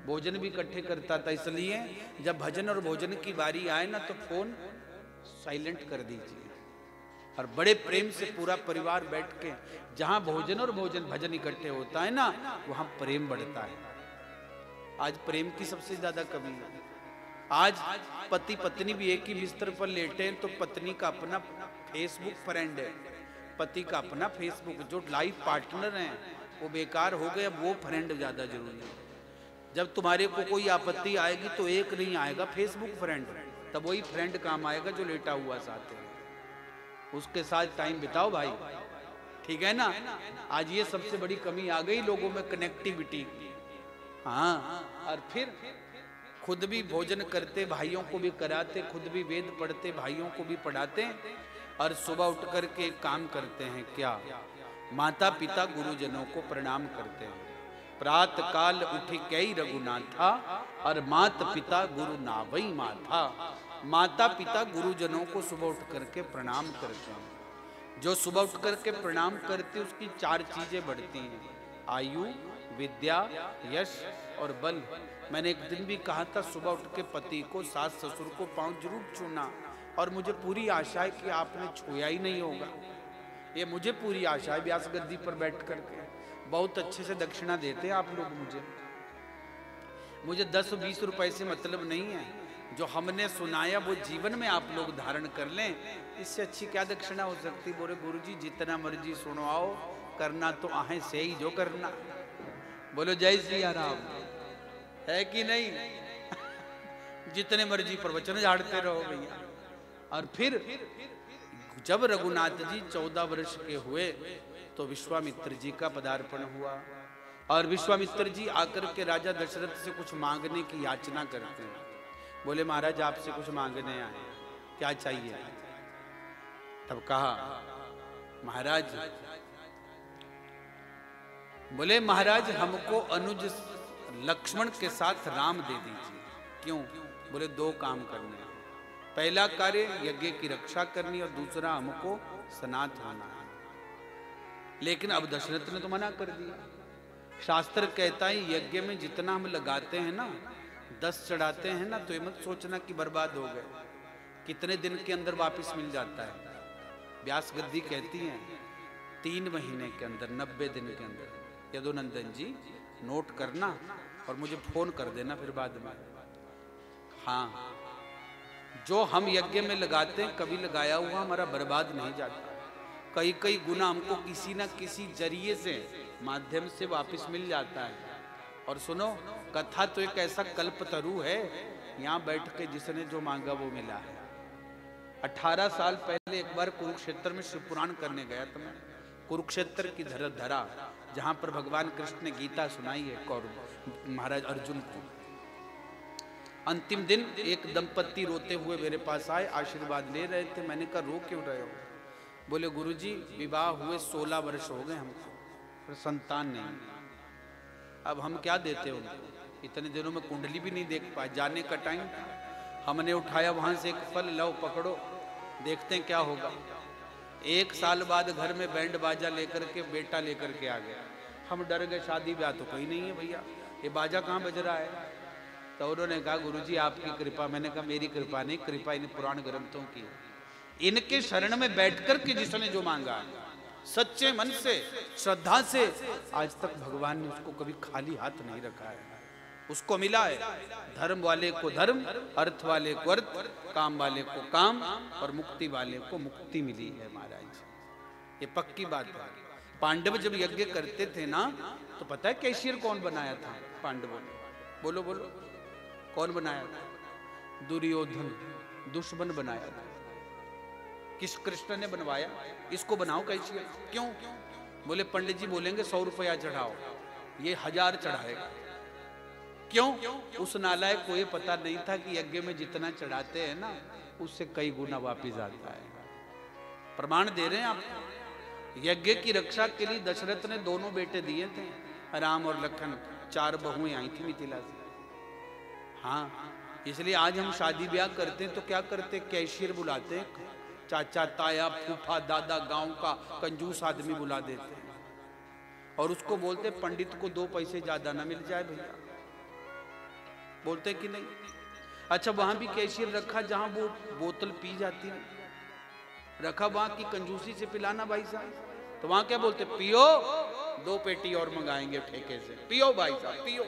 भोजन भी इकट्ठे करता था। इसलिए जब भजन और भोजन की बारी आए ना तो फोन साइलेंट कर दीजिए और बड़े प्रेम से पूरा परिवार बैठ के, जहां भोजन और भजन इकट्ठे होता है ना, वहां प्रेम बढ़ता है। आज प्रेम की सबसे ज्यादा कमी है। आज पति पत्नी भी एक ही बिस्तर पर लेटे हैं तो पत्नी का अपना फेसबुक फ्रेंड है, पति का अपना फेसबुक। जो लाइफ पार्टनर हैं वो बेकार हो गए, अब वो फ्रेंड ज्यादा जरूरी है। जब तुम्हारे को कोई आपत्ति आएगी तो एक नहीं आएगा फेसबुक फ्रेंड, तब वही फ्रेंड काम आएगा जो लेटा हुआ साथ है। उसके साथ टाइम बिताओ भाई, ठीक है ना। आज ये सबसे बड़ी कमी आ गई लोगों में, कनेक्टिविटी। हाँ, और फिर खुद भी भोजन करते, भाइयों को भी कराते, खुद भी वेद पढ़ते, भाइयों को भी पढ़ाते, और सुबह उठ करके एक काम करते हैं, क्या? माता पिता गुरुजनों को प्रणाम करते हैं। प्रात काल उठी कई रघुनाथा, और माता पिता गुरु नावई माथा। माता पिता गुरुजनों को सुबह उठ करके प्रणाम करते हैं। जो सुबह उठ करके प्रणाम करते उसकी 4 चीजें बढ़ती हैं। आयु, विद्या, यश और बल। मैंने एक दिन भी कहा था सुबह उठ के पति को, सास ससुर को पांव जरूर छूना, और मुझे पूरी आशा है कि आपने छुआ ही नहीं होगा। ये मुझे पूरी आशा है। व्यास गद्दी पर बैठ करके बहुत अच्छे से दक्षिणा देते हैं आप लोग मुझे 10-20 रुपए से मतलब नहीं है। जो हमने सुनाया वो जीवन में आप लोग धारण कर लें, इससे अच्छी क्या दक्षिणा हो सकती। बोले गुरुजी जितना मर्जी सुनवाओ, करना तो आहे से ही जो करना। बोलो जय सिया राम, है कि नहीं? जितने मर्जी प्रवचन झाड़ते रहो भैया। और फिर जब रघुनाथ जी 14 वर्ष के हुए तो विश्वामित्र जी का पदार्पण हुआ, और विश्वामित्र जी आकर के राजा दशरथ से कुछ मांगने की याचना करते हैं। बोले महाराज आपसे कुछ मांगने आए, क्या चाहिए? तब कहा महाराज, बोले महाराज हमको अनुज लक्ष्मण के साथ राम दे दीजिए। क्यों? बोले 2 काम करने हैं। पहला कार्य यज्ञ की रक्षा करनी और दूसरा हमको सनात होना है। लेकिन अब दशरथ ने तो मना कर दिया। शास्त्र कहता है यज्ञ में जितना हम लगाते हैं ना, 10 चढ़ाते हैं ना, तो ये मत सोचना कि बर्बाद हो गए, कितने दिन के अंदर वापस मिल जाता है। व्यास गद्दी कहती है 3 महीने के अंदर, 90 दिन के अंदर। यदुनंदन जी नोट करना और मुझे फोन कर देना फिर बाद में। हाँ, जो हम यज्ञ में लगाते हैं कभी लगाया हुआ हमारा बर्बाद नहीं जाता। कई गुना हमको किसी ना किसी जरिए से, माध्यम से वापस मिल जाता है। और सुनो, कथा तो एक ऐसा कल्पतरु है, यहाँ बैठ के जिसने जो मांगा वो मिला है। 18 साल पहले एक बार कुरुक्षेत्र में शिवपुराण करने गया था मैं। कुरुक्षेत्र की धरा जहाँ पर भगवान कृष्ण ने गीता सुनाई है कौरव महाराज अर्जुन को। अंतिम दिन एक दंपत्ति रोते हुए मेरे पास आए, आशीर्वाद ले रहे थे। मैंने कहा रो क्यों रहे हो? बोले गुरुजी विवाह हुए 16 वर्ष हो गए हमको, पर संतान नहीं। अब हम क्या देते उनको? इतने दिनों में कुंडली भी नहीं देख पाए। जाने का टाइम हमने उठाया वहां से एक फल, लो पकड़ो, देखते हैं क्या होगा। 1 साल बाद घर में बैंड बाजा लेकर के बेटा लेकर के आ गया। हम डर गए, शादी ब्याह तो कोई नहीं है भैया, ये बाजा कहाँ बज रहा है? तो उन्होंने कहा गुरुजी आपकी कृपा। मैंने कहा मेरी कृपा नहीं, कृपा इन पुराण ग्रंथों की। इनके शरण में बैठकर के जिसने जो मांगा सच्चे मन से, श्रद्धा से, आज तक भगवान ने उसको कभी खाली हाथ नहीं रखा है। उसको मिला है। धर्म वाले को धर्म, अर्थ वाले को अर्थ, काम वाले को काम, और मुक्ति वाले को मुक्ति मिली है महाराज। ये पक्की बात है। पांडव जब यज्ञ करते थे ना, तो पता है कैशियर कौन बनाया था पांडवों ने? बोलो बोलो, कौन बनाया था? दुर्योधन, दुश्मन बनाया था। किस कृष्ण ने बनवाया? इसको बनाओ कैशियर। क्यों? बोले पंडित जी बोलेंगे 100 रुपया चढ़ाओ, ये 1000 चढ़ाएगा। क्यों? उस नालायक को ये पता नहीं था कि यज्ञ में जितना चढ़ाते हैं ना, उससे कई गुना वापिस आता है। प्रमाण दे रहे हैं आप। यज्ञ की रक्षा के लिए दशरथ ने 2 बेटे दिए थे, राम और लखन। 4 बहुएं आई थी मिथिला से। हाँ, इसलिए आज हम शादी ब्याह करते हैं तो क्या करते? कैशियर बुलाते हैं, चाचा ताया फूफा दादा गांव का कंजूस आदमी बुला देते हैं, और उसको बोलते पंडित को 2 पैसे ज्यादा ना मिल जाए भैया। बोलते कि नहीं? अच्छा, वहां भी कैशियर रखा जहां वो बोतल पी जाती है, रखा वहां की कंजूसी से पिलाना भाई साहब। तो वहां क्या बोलते? पियो, 2 पेटी और मंगाएंगे ठेके से, पियो भाई साहब पियो।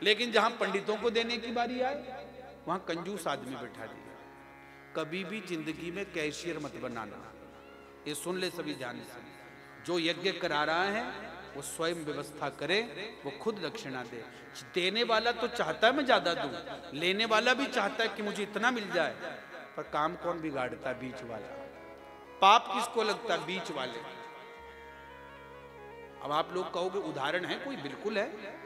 लेकिन जहां पंडितों को देने की बारी आए, वहां कंजूस आदमी बैठा दिया। कभी भी जिंदगी में कैशियर मत बनाना। ये सुन ले सभी ध्यान से। जो यज्ञ करा रहा है वो स्वयं व्यवस्था करे, वो खुद दक्षिणा दे। देने वाला तो चाहता है मैं ज्यादा दूं, लेने वाला भी चाहता है कि मुझे इतना मिल जाए, पर काम कौन बिगाड़ता है? बीच वाला। पाप किसको लगता है? बीच वाले। अब आप लोग कहोगे उदाहरण है कोई? बिल्कुल है।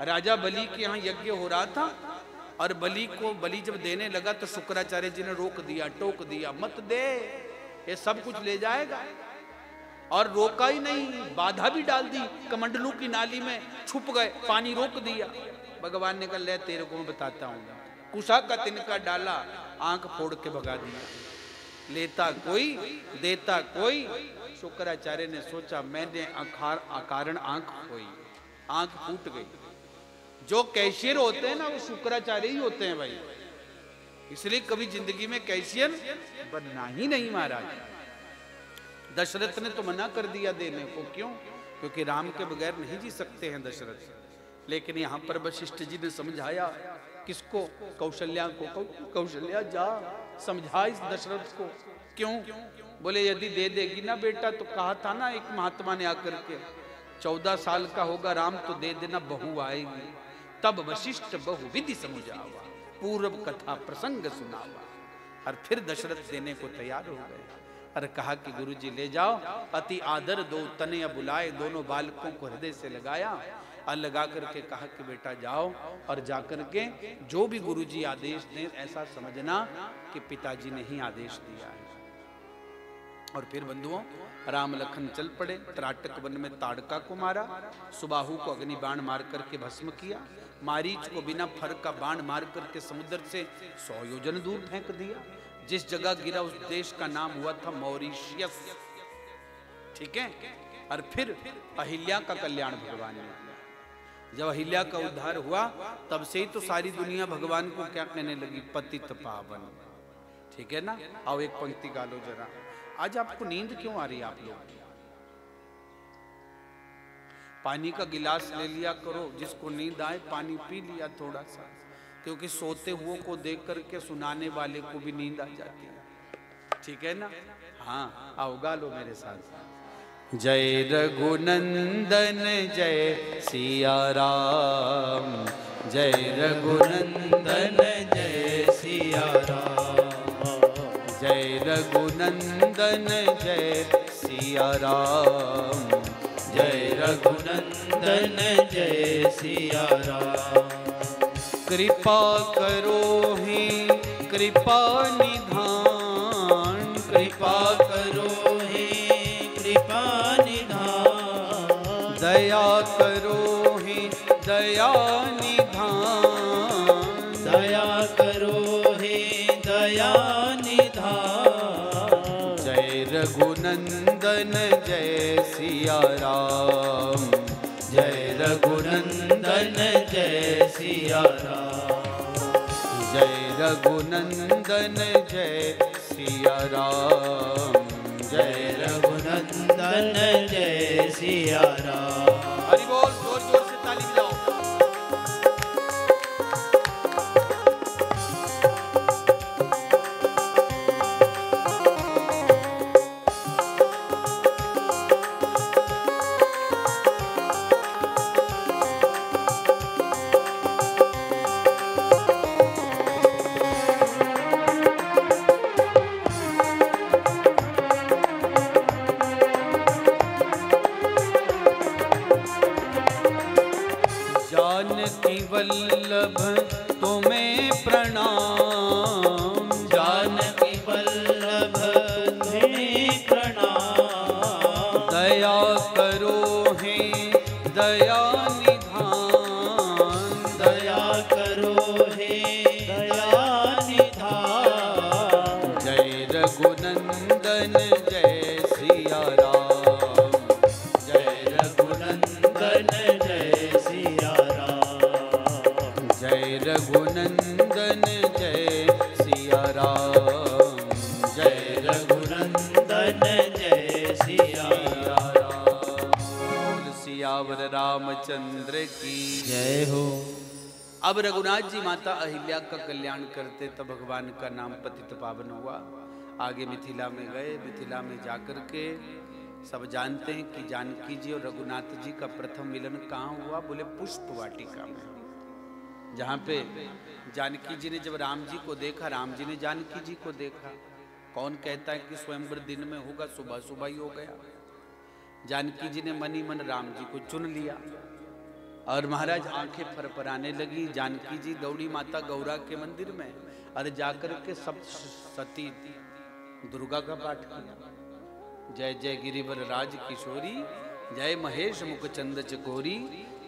राजा बलि के यहाँ यज्ञ हो रहा था, और बलि जब देने लगा तो शुक्राचार्य जी ने रोक दिया, टोक दिया, मत दे, ये सब कुछ ले जाएगा। और रोका ही नहीं, बाधा भी डाल दी। कमंडलू की नाली में छुप गए, पानी रोक दिया। भगवान ने कहा ले तेरे को मैं बताता हूँ। कुशा का तिनका डाला, आंख फोड़ के भगा दिया। लेता कोई देता कोई। शुक्राचार्य ने सोचा मैंने अकारण आंख खोई, आंख फूट गई। जो कैशियर होते हैं ना वो शुक्राचार्य ही होते हैं भाई, इसलिए कभी जिंदगी में कैशियर बनना ही नहीं महाराज। दशरथ ने तो मना कर दिया देने को, क्यों? क्योंकि राम के बगैर नहीं जी सकते हैं दशरथ। लेकिन यहाँ पर वशिष्ठ जी ने समझाया, किसको? कौशल्या को। कौशल्या जा समझा इस दशरथ को। क्यों? बोले यदि दे देगी ना बेटा तो कहा था ना एक महात्मा ने आकर के, 14 साल का होगा राम तो दे देना, बहू आएगी। तब वशिष्ठ बहु विधि समझावा, पूर्व कथा प्रसंग सुनावा। और फिर दशरथ देने को तैयार हो गए और कहा कि गुरुजी ले जाओ। अति आदर दो तनय बुलाए, दोनों बालकों को हृदय से लगाया और लगा करके कहा कि बेटा जाओ और जाकर के जो भी गुरुजी आदेश दें ऐसा समझना कि पिताजी ने ही आदेश दिया है। और फिर बंधुओं राम लखन चल पड़े। त्राटक वन में ताड़का को मारा, सुबाहु को अग्नि बाण मार करके भस्म किया, मारीच को बिना फर का बाण मार करके समुद्र से 100 योजन दूर फेंक दिया। जिस जगह गिरा उस देश का नाम हुआ था मॉरिशियस। ठीक है। और फिर अहिल्या का कल्याण भगवान ने किया। जब अहिल्या का उद्धार हुआ तब से ही तो सारी दुनिया भगवान को क्या कहने लगी? पतित पावन। ठीक है ना। आओ एक पंक्ति गा लो जरा। आज आपको नींद क्यों आ रही है? आप लोग पानी का गिलास ले लिया करो, जिसको नींद आए पानी पी लिया थोड़ा सा, क्योंकि सोते हुओं को देख करके सुनाने वाले को भी नींद आ जाती है। ठीक है ना। हाँ आओ गा लो मेरे साथ। जय रघुनंदन जय सिया राम, जय रघुनंदन जय सिया राम, जय रघुनंदन जय सिया राम, जय रघुनंदन जय सिया राम। कृपा करो ही कृपा निधान, कृपा करो ही कृपा निधान, दया करो ही दया निधान, दया करो ही दया निधान। जय रघुनंदन जय सिया राम, जय रघुनंदन जय सिया राम, जय रघुनंदन जय सिया राम, जय रघुनंदन जय सिया राम। हरि बोल। जोर जोर से ताली बजाओ। वल्लभ तुम्हें प्रणाम, जानकी वल्लभ तुम्हें प्रणाम, दया करो हे दया निधान, दया करो हे दया निधान। जय रघुनंदन जय सिया राम, जय रघुनंदन जय सिया राम, जय रघुनंदन जय सिया राम, जय रघुनंदन जय सिया राम। बोल सियावर रामचंद्र की जय हो। अब रघुनाथ जी माता अहिल्या का कल्याण करते तब भगवान का नाम पतित पावन हुआ। आगे मिथिला में गए। मिथिला में जाकर के सब जानते हैं कि जानकी जी और रघुनाथ जी का प्रथम मिलन कहाँ हुआ? बोले पुष्प वाटिका में, जहाँ पे जानकी जी ने जब राम जी को देखा, राम जी ने जानकी जी को देखा। कौन कहता है कि स्वयंवर दिन में होगा? सुबह सुबह ही हो गया। जानकी जी ने मनी मन राम जी को चुन लिया और महाराज आंखें फरफराने लगी। जानकी जी दौड़ी माता गौरा के मंदिर में और जाकर के सब सती दुर्गा का पाठ किया। जय जय गिरिवर राज किशोरी, जय महेश मुख चंद चकोरी,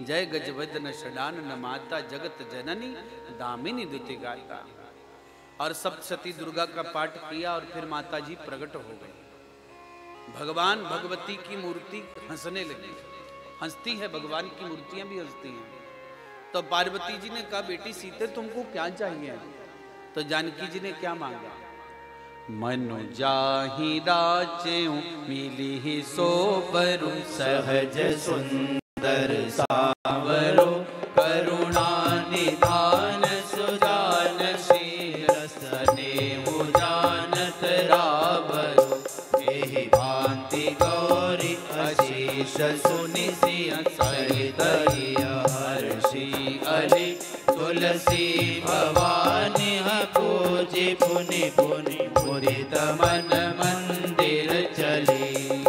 जय गजवदन षडानन माता जगत जननी दामिनी दुति गाता। और सप्तशती दुर्गा का पाठ किया और फिर माता जी प्रकट हो गई। भगवान भगवती की मूर्ति हंसने लगी। हंसती है, भगवान की मूर्तियां भी हंसती हैं। तो पार्वती जी ने कहा, बेटी सीते तुमको क्या चाहिए? तो जानकी जी ने क्या मांगा? मनु जाहि राजेउ मिली ही सोबरु सहज सुंदर सावरो करुणा निधान सुजान शील स्नेहु जानत रावरो एहि भांति गौरी अशीष सुनि सिय सहित हर्षि अली तुलसी भवानी पूजे पुनि पुनि मुदित मन मंदिर चली।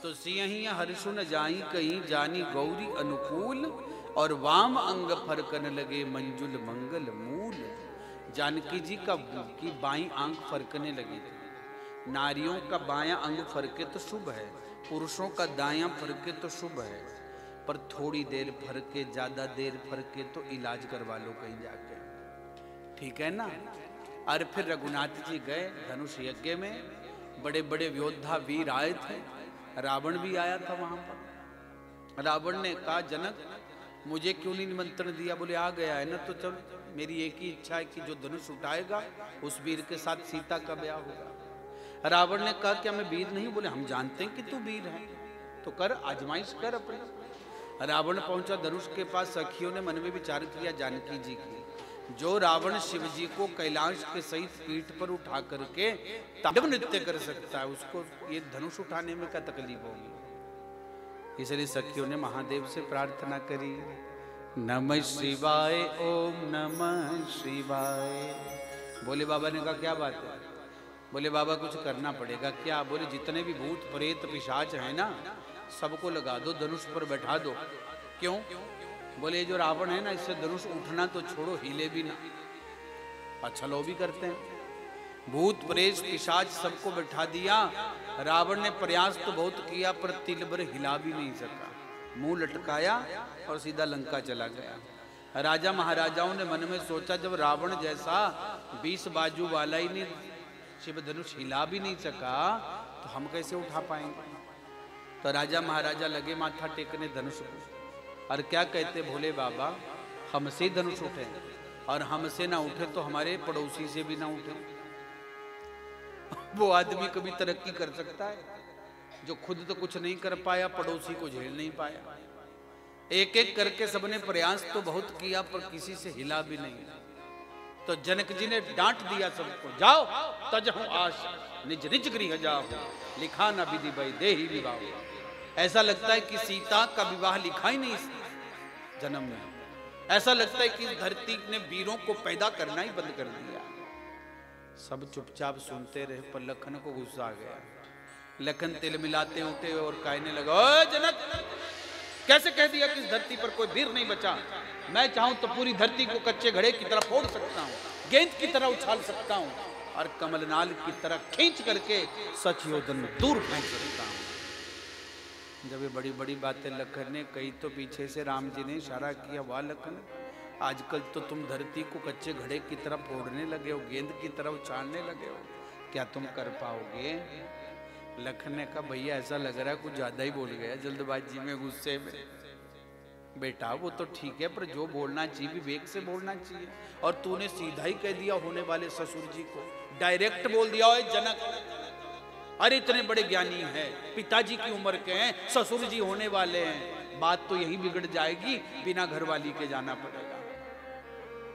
तो सिंह हर्षु न जाई कहीं जानी गौरी अनुकूल और वाम अंग फरकन लगे मंजुल मंगल मूल। जानकी जी की बाई आंख फरकने लगी थी। नारियों का बायां अंग फरके तो शुभ है, पुरुषों का दायां फरके तो शुभ है, पर थोड़ी देर फरके, ज्यादा देर फरके तो इलाज करवा लो कहीं जाके, ठीक है ना। और फिर रघुनाथ जी गए धनुष यज्ञ में। बड़े बड़े योद्धा वीर आए थे, रावण भी आया था वहां पर। रावण ने कहा, जनक मुझे क्यों नहीं निमंत्रण दिया? बोले आ गया है ना, तो चल, मेरी एक ही इच्छा है कि जो धनुष उठाएगा उस वीर के साथ सीता का ब्याह होगा। रावण ने कहा, क्या मैं वीर नहीं? बोले हम जानते हैं कि तू वीर है, तो कर, आजमाइश कर अपनी। रावण पहुंचा धनुष के पास। सखियों ने मन में विचार किया जानकी जी की, जो रावण शिव जी को कैलाश के सहित पीठ पर उठा करके तांडव नृत्य कर सकता है, उसको ये धनुष उठाने में क्या तकलीफ होगी? इसलिए सखियों ने महादेव से प्रार्थना करी, नमः शिवाय, ओम नमः शिवाय। बोले बाबा ने कहा, क्या बात है? बोले बाबा कुछ करना पड़ेगा। क्या? बोले जितने भी भूत प्रेत पिशाच है ना, सबको लगा दो, धनुष पर बैठा दो। क्यों? बोले जो रावण है ना, इससे धनुष उठना तो छोड़ो, हिले भी ना। अच्छा लो भी करते हैं। भूत प्रेत पिशाच सबको बैठा दिया। रावण ने प्रयास तो बहुत किया, पर तिल भर हिला भी नहीं सका। मुंह लटकाया और सीधा लंका चला गया। राजा महाराजाओं ने मन में सोचा, जब रावण जैसा 20 बाजू वाला ही नहीं शिव धनुष हिला भी नहीं सका, तो हम कैसे उठा पाएंगे? तो राजा महाराजा लगे माथा टेकने धनुष को। और क्या कहते, भोले बाबा हमसे धनुष उठे, और हमसे ना उठे तो हमारे पड़ोसी से भी ना उठे। वो आदमी कभी तरक्की कर सकता है जो खुद तो कुछ नहीं कर पाया, पड़ोसी को झेल नहीं पाया। एक एक करके सबने प्रयास तो बहुत किया, पर किसी से हिला भी नहीं। तो जनक जी ने डांट दिया सबको, जाओ तजहु आश निज निज गृह जाओ, लिखा ना विधि भई देहि विवाह। ऐसा लगता है कि सीता का विवाह लिखा ही नहीं इस जन्म में। ऐसा लगता है कि धरती ने वीरों को पैदा करना ही बंद कर दिया। सब चुपचाप सुनते रहे, पर लखन को गुस्सा आ गया। लखन तिल मिलाते उठे और कहने लगा, ओए जनक, कैसे कह दिया कि इस धरती पर कोई वीर नहीं बचा? मैं चाहूं तो पूरी धरती को कच्चे घड़े की तरह फोड़ सकता हूं, गेंद की तरह उछाल सकता हूं, और कमलनाल की तरह खींच करके सचयोधन दूर फेंक सकता हूं। जब ये बड़ी बड़ी बातें लखन ने कही, तो पीछे से राम जी ने इशारा किया, वाह लखन, आजकल तो तुम धरती को कच्चे घड़े की तरह फोड़ने लगे हो, गेंद की तरह उछालने लगे हो, क्या तुम कर पाओगे? लखन ने कहा, भैया ऐसा लग रहा है कुछ ज्यादा ही बोल गया जल्दबाजी में, गुस्से में। बेटा वो तो ठीक है, पर जो बोलना चाहिए विवेक से बोलना चाहिए। और तूने सीधा ही कह दिया होने वाले ससुर जी को, डायरेक्ट बोल दिया, ओए जनक, अरे इतने बड़े ज्ञानी हैं, पिताजी की उम्र के हैं, ससुर जी होने वाले हैं, बात तो यही बिगड़ जाएगी, बिना घरवाली के जाना पड़ेगा।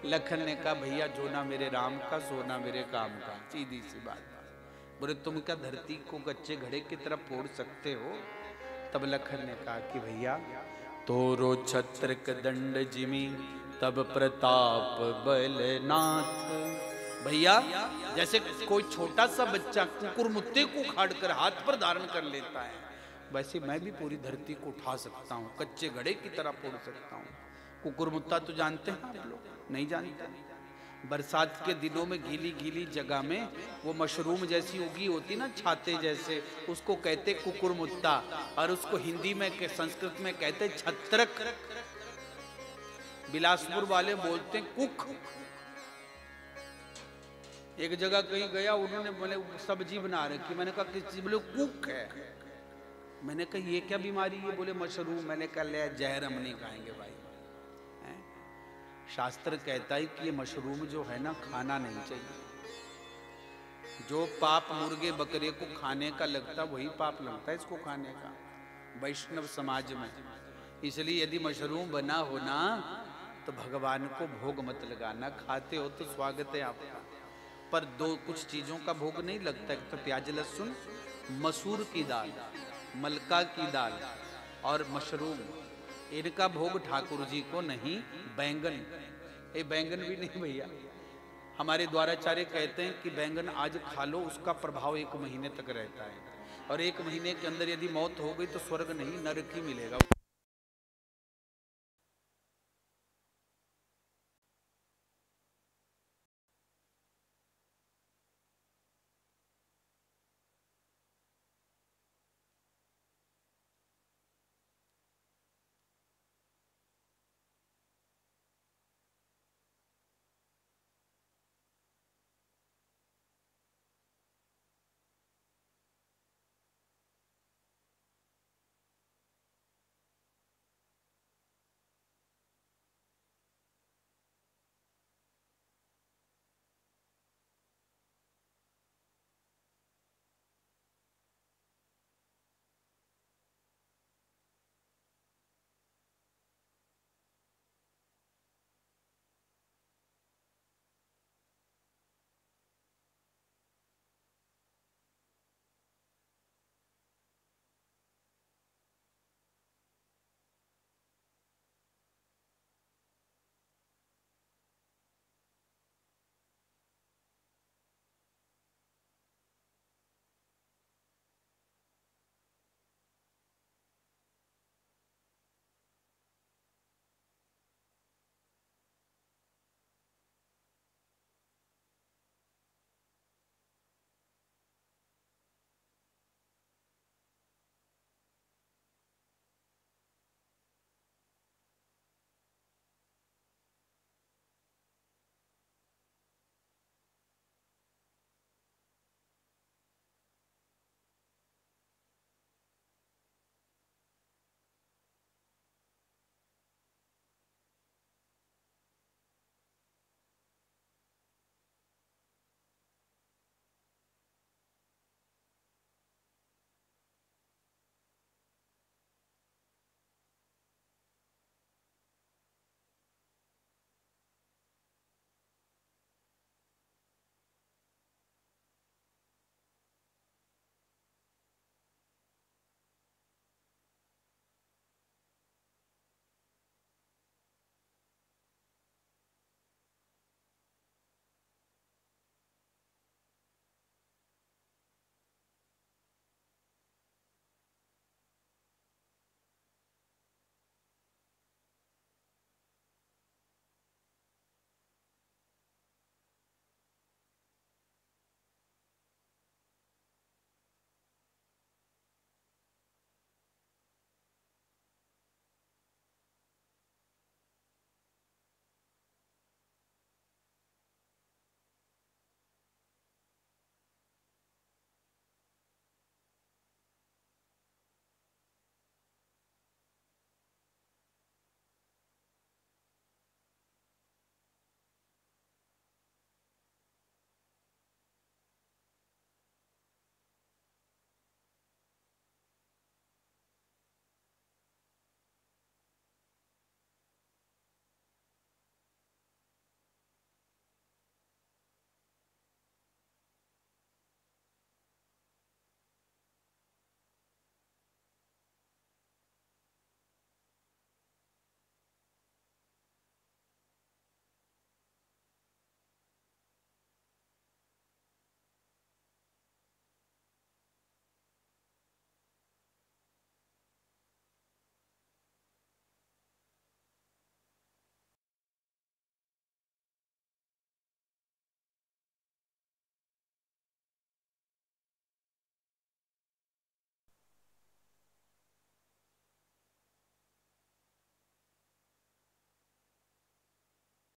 लखन ने कहा, भैया जो ना मेरे राम का सो ना मेरे काम का, सीधी सी बात। बोले तुम क्या धरती को कच्चे घड़े की तरफ फोड़ सकते हो? तब लखन ने कहा कि भैया तोरो छत्र दंड जिमी तब प्रताप बलनाथ। भैया जैसे कोई छोटा सा बच्चा कुकुर मुत्ते को उखाड़ कर हाथ पर धारण कर लेता है, वैसे मैं भी पूरी धरती को उठा सकता हूँ, कच्चे घड़े की तरह फोड़ सकता हूँ। कुकुर मुत्ता तो जानते हैं आप लोग? नहीं जानते। बरसात के दिनों में गीली गीली जगह में वो मशरूम जैसी उगी होती ना, छाते जैसे, उसको कहते कुकुर मुत्ता, और उसको हिंदी में संस्कृत में कहते छत्रक। बिलासपुर वाले बोलते कुक। एक जगह कहीं गया, उन्होंने बोले सब्जी बना रखी, मैंने कहा किस चीज, बोले कुक है। मैंने कहा ये क्या बीमारी है, बोले मशरूम। मैंने कहा ले जहर हम नहीं खाएंगे भाई। शास्त्र कहता है कि ये मशरूम जो है ना खाना नहीं चाहिए। जो पाप मुर्गे बकरे को खाने का लगता वही पाप लगता है इसको खाने का वैष्णव समाज में। इसलिए यदि मशरूम बना हो ना तो भगवान को भोग मत लगाना। खाते हो तो स्वागत है आपका, पर दो कुछ चीजों का भोग नहीं लगता। एक तो प्याज लहसुन, मसूर की दाल, मलका की दाल और मशरूम, इनका भोग ठाकुर जी को नहीं। बैंगन, ये बैंगन भी नहीं भैया। हमारे द्वाराचार्य कहते हैं कि बैंगन आज खा लो, उसका प्रभाव 1 महीने तक रहता है, और 1 महीने के अंदर यदि मौत हो गई तो स्वर्ग नहीं नरक ही मिलेगा।